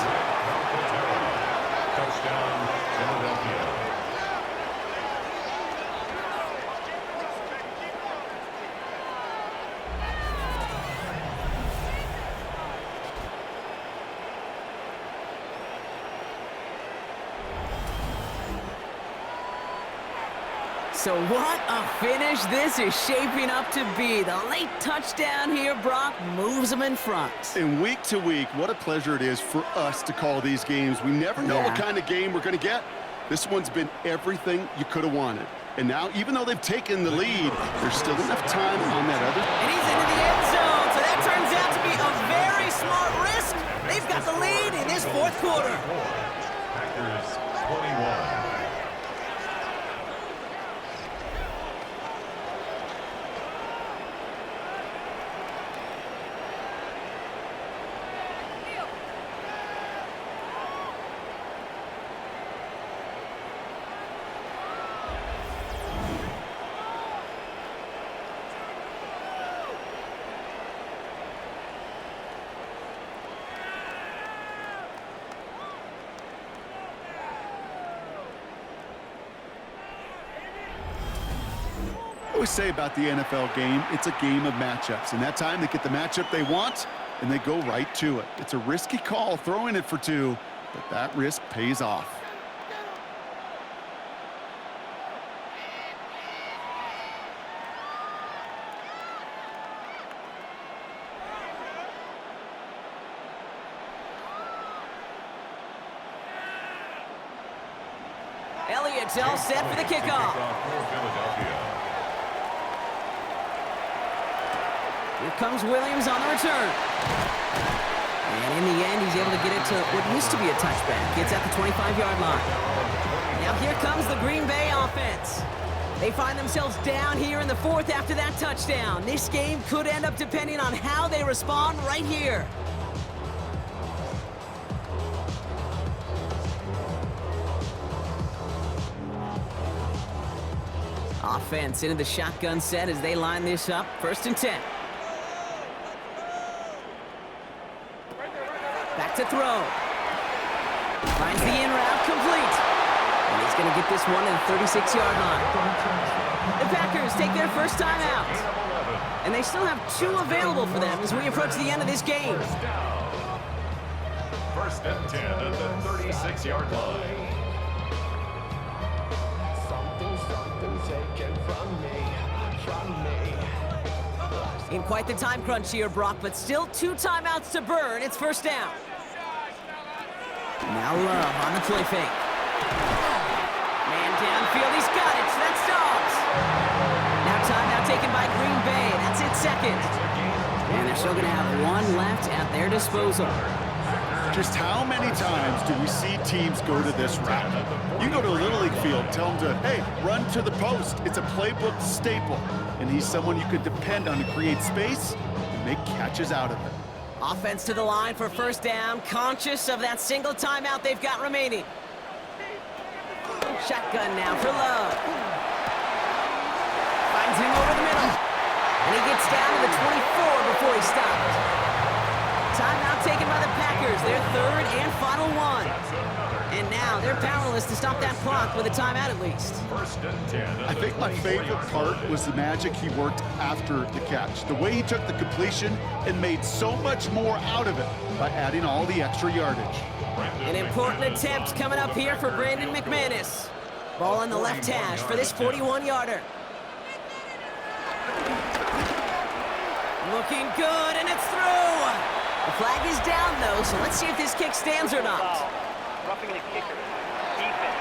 Touchdown, Philadelphia. So what a finish this is shaping up to be. The late touchdown here, Brock, moves them in front. And week to week, what a pleasure it is for us to call these games. We never know what kind of game we're going to get. This one's been everything you could have wanted. And now, even though they've taken the lead, there's still enough time on that other. And he's into the end zone, so that turns out to be a very smart risk. They've got the lead in this 4th quarter. Packers 21. always say about the NFL game, it's a game of matchups. And that time they get the matchup they want, and they go right to it. It's a risky call throwing it for 2, but that risk pays off. Elliott's all set for the kickoff. Here comes Williams on the return. And in the end, he's able to get it to what used to be a touchback. It's at the 25-yard line. Now here comes the Green Bay offense. They find themselves down here in the 4th after that touchdown. This game could end up depending on how they respond right here. Offense into the shotgun set as they line this up. 1st and 10. Back to throw. Finds the in route complete. And he's going to get this one at the 36-yard line. The Packers take their first time out. And they still have 2 available for them as we approach the end of this game. First and 10 at the 36-yard line. In quite the time crunch here, Brock, but still 2 timeouts to burn. It's 1st down. Now Love on the play fake. Man downfield, he's got it. That's Dobbs. Now timeout taken by Green Bay. That's its 2nd. And they're still going to have 1 left at their disposal. Just how many times do we see teams go to this route? You go to a Little League field, tell them to, hey, run to the post. It's a playbook staple. And he's someone you could depend on to create space and make catches out of it. Offense to the line for 1st down, conscious of that single timeout they've got remaining. Shotgun now for Love. Finds him over the middle. And he gets down to the 24 before he stopped. Timeout taken by the Packers, their 3rd and final one. And now they're powerless to stop that clock with a timeout at least. I think my favorite part was the magic he worked after the catch. The way he took the completion and made so much more out of it by adding all the extra yardage. An important attempt coming up here for Brandon McManus. Ball on the left hash for this 41-yarder. Looking good, and it's through. The flag is down, though, so let's see if this kick stands or not. Roughing the kicker. Defense.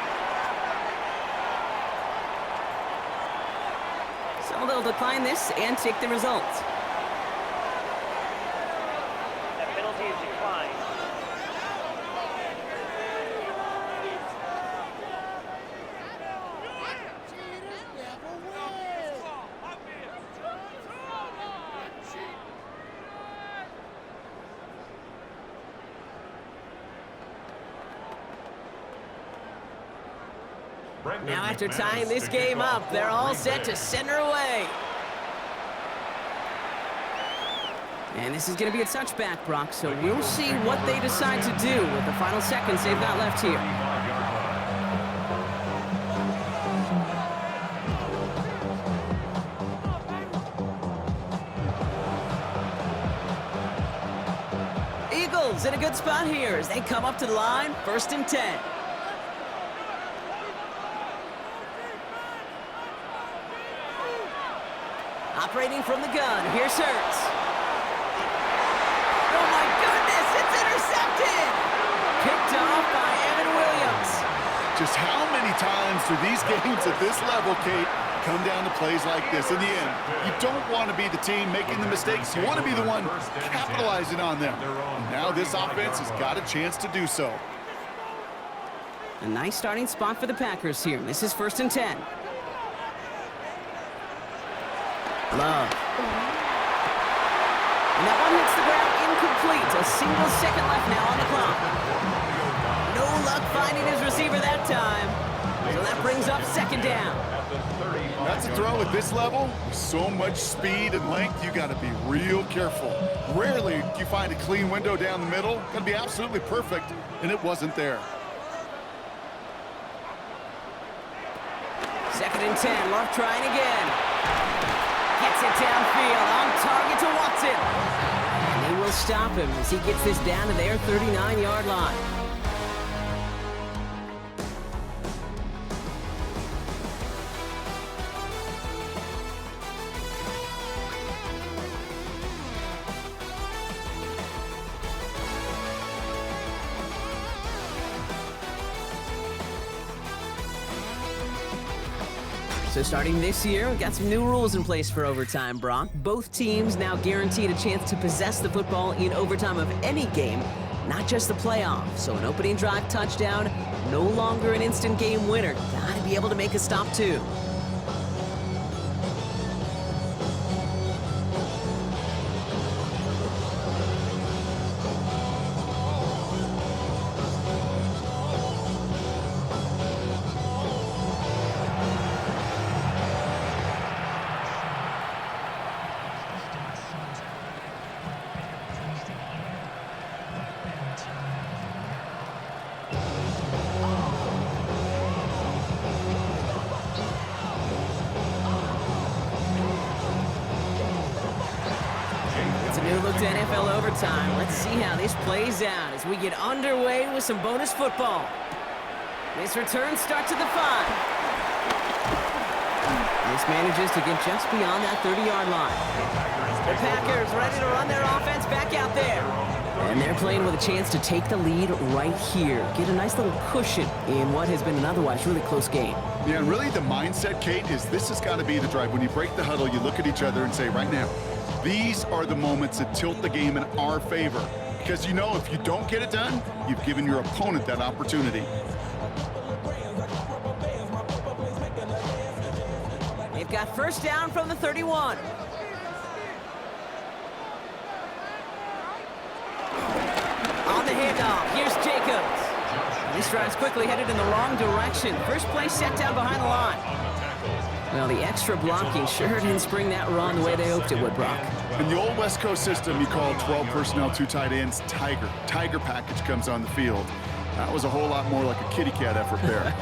So they'll decline this and take the result. That penalty is declined. Now after tying this game up, they're all set to send her away. And this is going to be a touchback, Brock, so we'll see what they decide to do with the final seconds they've got left here. Eagles in a good spot here as they come up to the line, 1st and 10. Operating from the gun, here's Hurts. Oh my goodness, it's intercepted! Picked off by Evan Williams. Just how many times do these games at this level, Kate, come down to plays like this? In the end, you don't want to be the team making the mistakes. You want to be the one capitalizing on them. And now this offense has got a chance to do so. A nice starting spot for the Packers here. This is 1st and 10. Love. And that one hits the ground incomplete. A single second left now on the clock. No luck finding his receiver that time. So that brings up 2nd down. That's a throw at this level. With so much speed and length, you got to be real careful. Rarely do you find a clean window down the middle. Got to be absolutely perfect, and it wasn't there. 2nd and 10. Love trying again. Gets it downfield, on target to Watson. And they will stop him as he gets this down to their 39-yard line. So starting this year, we've got some new rules in place for overtime, Brock. Both teams now guaranteed a chance to possess the football in overtime of any game, not just the playoffs. So an opening drive touchdown, no longer an instant game winner. Gotta be able to make a stop too. Look to NFL overtime. Let's see how this plays out as we get underway with some bonus football. This return starts at the 5. This manages to get just beyond that 30-yard line. The Packers ready to run their offense back out there. And they're playing with a chance to take the lead right here. Get a nice little cushion in what has been an otherwise really close game. Yeah, and really the mindset, Kate, is this has got to be the drive. When you break the huddle, you look at each other and say, right now, these are the moments that tilt the game in our favor. Because you know if you don't get it done, you've given your opponent that opportunity. They've got first down from the 31. On the handoff, here's Jacobs. This drive's quickly headed in the wrong direction. First play set down behind the line. Well, the extra blocking sure didn't spring that run the way they hoped it would, Brock. In the old West Coast system, you call 12 personnel, 2 tight ends, Tiger. Tiger package comes on the field. That was a whole lot more like a kitty cat effort there.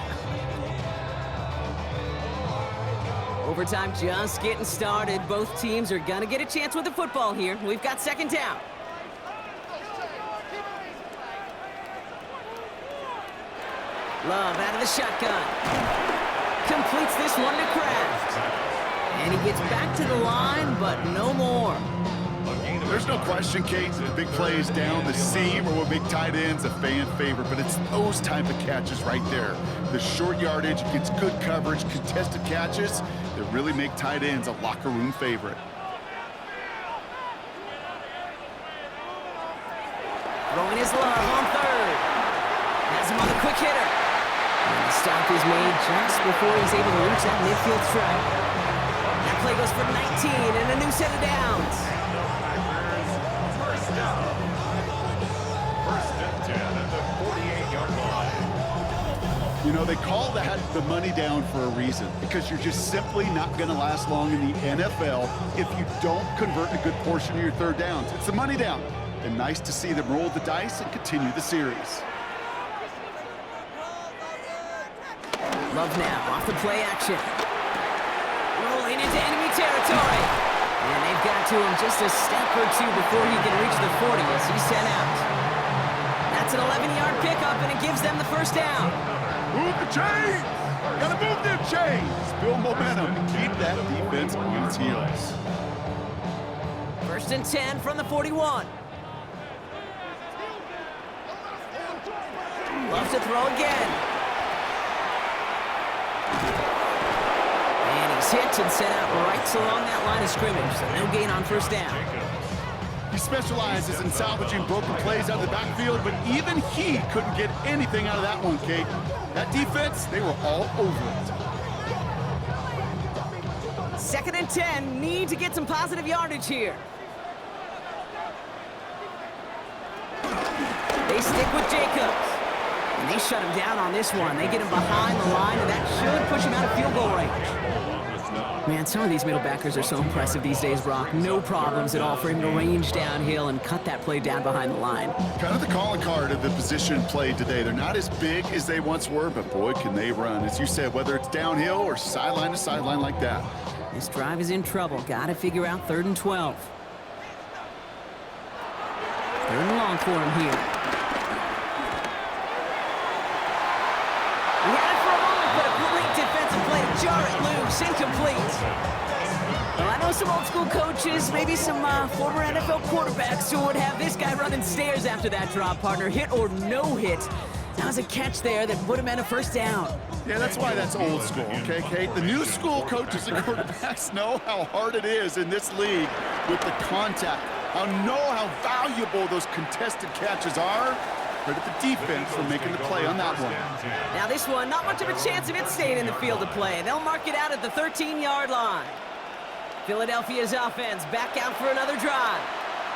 Overtime just getting started. Both teams are going to get a chance with the football here. We've got second down. Love out of the shotgun. Completes this one to Kraft. And he gets back to the line, but no more. There's no question, Kate, the big plays down the seam or with big tight ends, a fan favorite, but it's those type of catches right there. The short yardage, gets good coverage, contested catches that really make tight ends a locker room favorite. Throwing his love on third. Has him on the quick hitter. And the stop is made just before he's able to reach that midfield strike. That play goes for 19 and a new set of downs. First down. First and 10 at the 48-yard line. You know, they call that the money down for a reason, because you're just simply not going to last long in the NFL if you don't convert a good portion of your third downs. It's the money down. And nice to see them roll the dice and continue the series. Love now, off the play action. Rolling into enemy territory. And they've got to him just a step or two before he can reach the 40 as he's sent out. That's an 11-yard pickup, and it gives them the first down. Move the chains! Gotta move them chains! Build momentum and keep that defense on its heels. First and 10 from the 41. Loves to throw again. And he's hit and set out right along that line of scrimmage, so no gain on first down. He specializes in salvaging broken plays out of the backfield, but even he couldn't get anything out of that one, Kate. That defense, they were all over it. Second and 10, need to get some positive yardage here. They stick with Jacobs. And they shut him down on this one. They get him behind the line, and that should push him out of field goal range. Man, some of these middle backers are so impressive these days, Brock. No problems at all for him to range downhill and cut that play down behind the line. Kind of the calling card of the position played today. They're not as big as they once were, but boy, can they run. As you said, whether it's downhill or sideline to sideline like that. This drive is in trouble. Got to figure out 3rd and 12. 3rd and long for him here. He had it for a moment, but a great defensive play to jar it loose. Incomplete. Well, I know some old school coaches, maybe some former NFL quarterbacks who would have this guy running stairs after that drop, partner. Hit or no hit. That was a catch there that would have meant a 1st down. Yeah, that's why that's old school, okay, Kate? The new school coaches and quarterbacks know how hard it is in this league with the contact. Know how valuable those contested catches are. Credit the defense for making the play on that one. Now this one, not much of a chance of it staying in the field of play. They'll mark it out at the 13-yard line. Philadelphia's offense back out for another drive.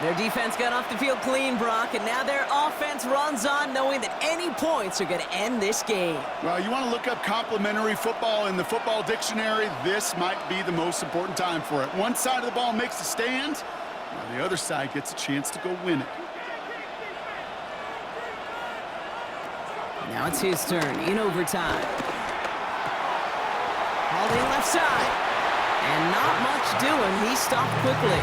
Their defense got off the field clean, Brock, and now their offense runs on knowing that any points are going to end this game. Well, you want to look up complimentary football in the football dictionary, this might be the most important time for it. One side of the ball makes a stand, while the other side gets a chance to go win it. Now it's his turn in overtime. Hauled in left side. And not much doing. He stopped quickly.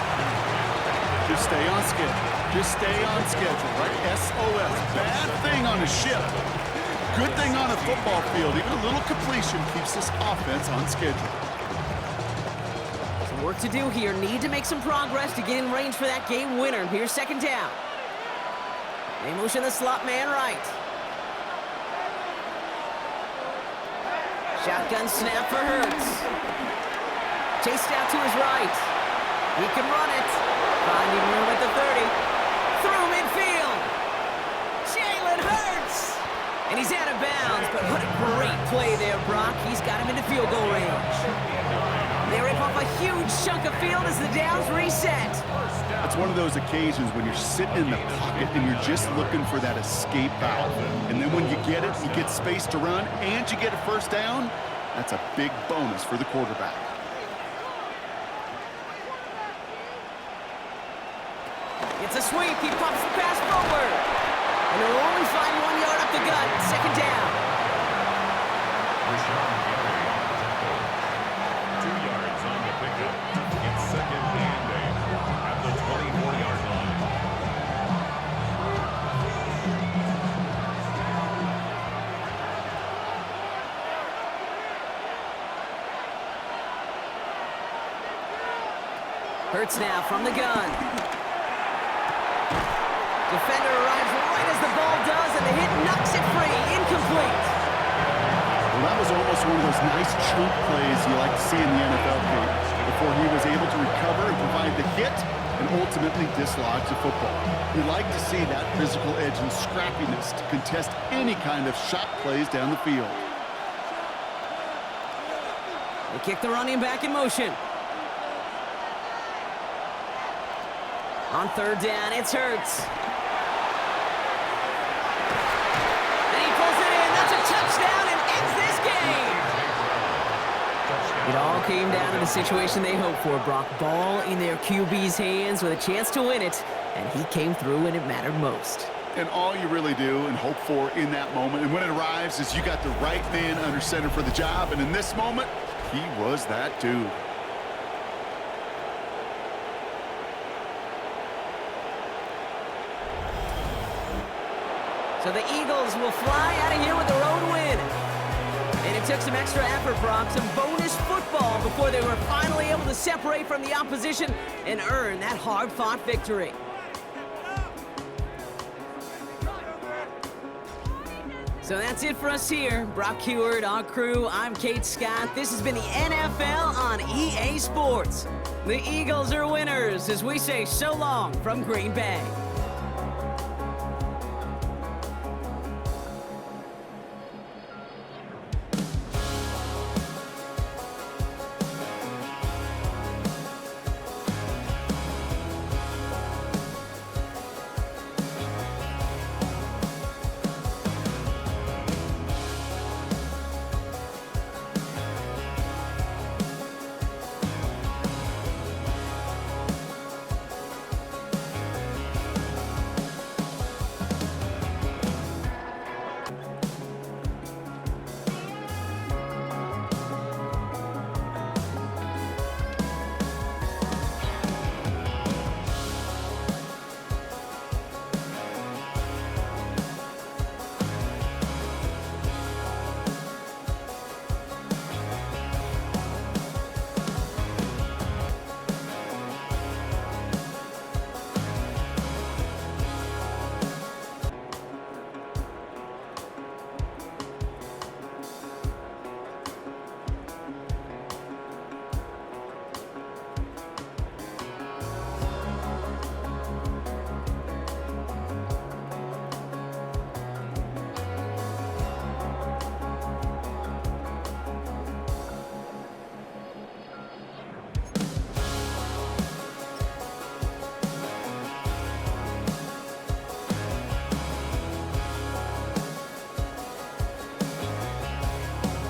Just stay on schedule. Just stay on schedule, right? SOS. Bad thing on a ship. Good thing on a football field. Even a little completion keeps this offense on schedule. Some work to do here. Need to make some progress to get in range for that game winner. Here's 2nd down. They motion the slot man right. Shotgun snap for Hurts. Chased out to his right. He can run it. Finding room at the 30. Through midfield. Jalen Hurts. And he's out of bounds, but what a great play there, Brock. He's got him into field goal range. They rip off a huge chunk of field as the downs reset. It's one of those occasions when you're sitting in the pocket and you're just looking for that escape valve. And then when you get it, you get space to run, and you get a 1st down, that's a big bonus for the quarterback. It's a sweep. He pops the pass forward. And he'll only find 1 yard up the gut. 2nd down. 2 yards on the pickup. It's 2nd and 8 at the 24-yard line. Hurts now from the gun. Defender arrives right as the ball does, and the hit knocks it free. Incomplete. Well, that was almost one of those nice chunk plays you like to see in the NFL game before he was able to recover and provide the hit and ultimately dislodge the football. You like to see that physical edge and scrappiness to contest any kind of shot plays down the field. They kick the running back in motion. On 3rd down, it's Hurts. Touchdown and ends this game. It all came down to the situation they hoped for, Brock. Ball in their QB's hands with a chance to win it, and he came through when it mattered most. And all you really do and hope for in that moment, and when it arrives, is you got the right man under center for the job, and in this moment, he was that dude. So the Eagles will fly out of here with their own win. And it took some extra effort, Brock, some bonus football before they were finally able to separate from the opposition and earn that hard-fought victory. So that's it for us here. Brock Heward, our crew, I'm Kate Scott. This has been the NFL on EA Sports. The Eagles are winners as we say so long from Green Bay.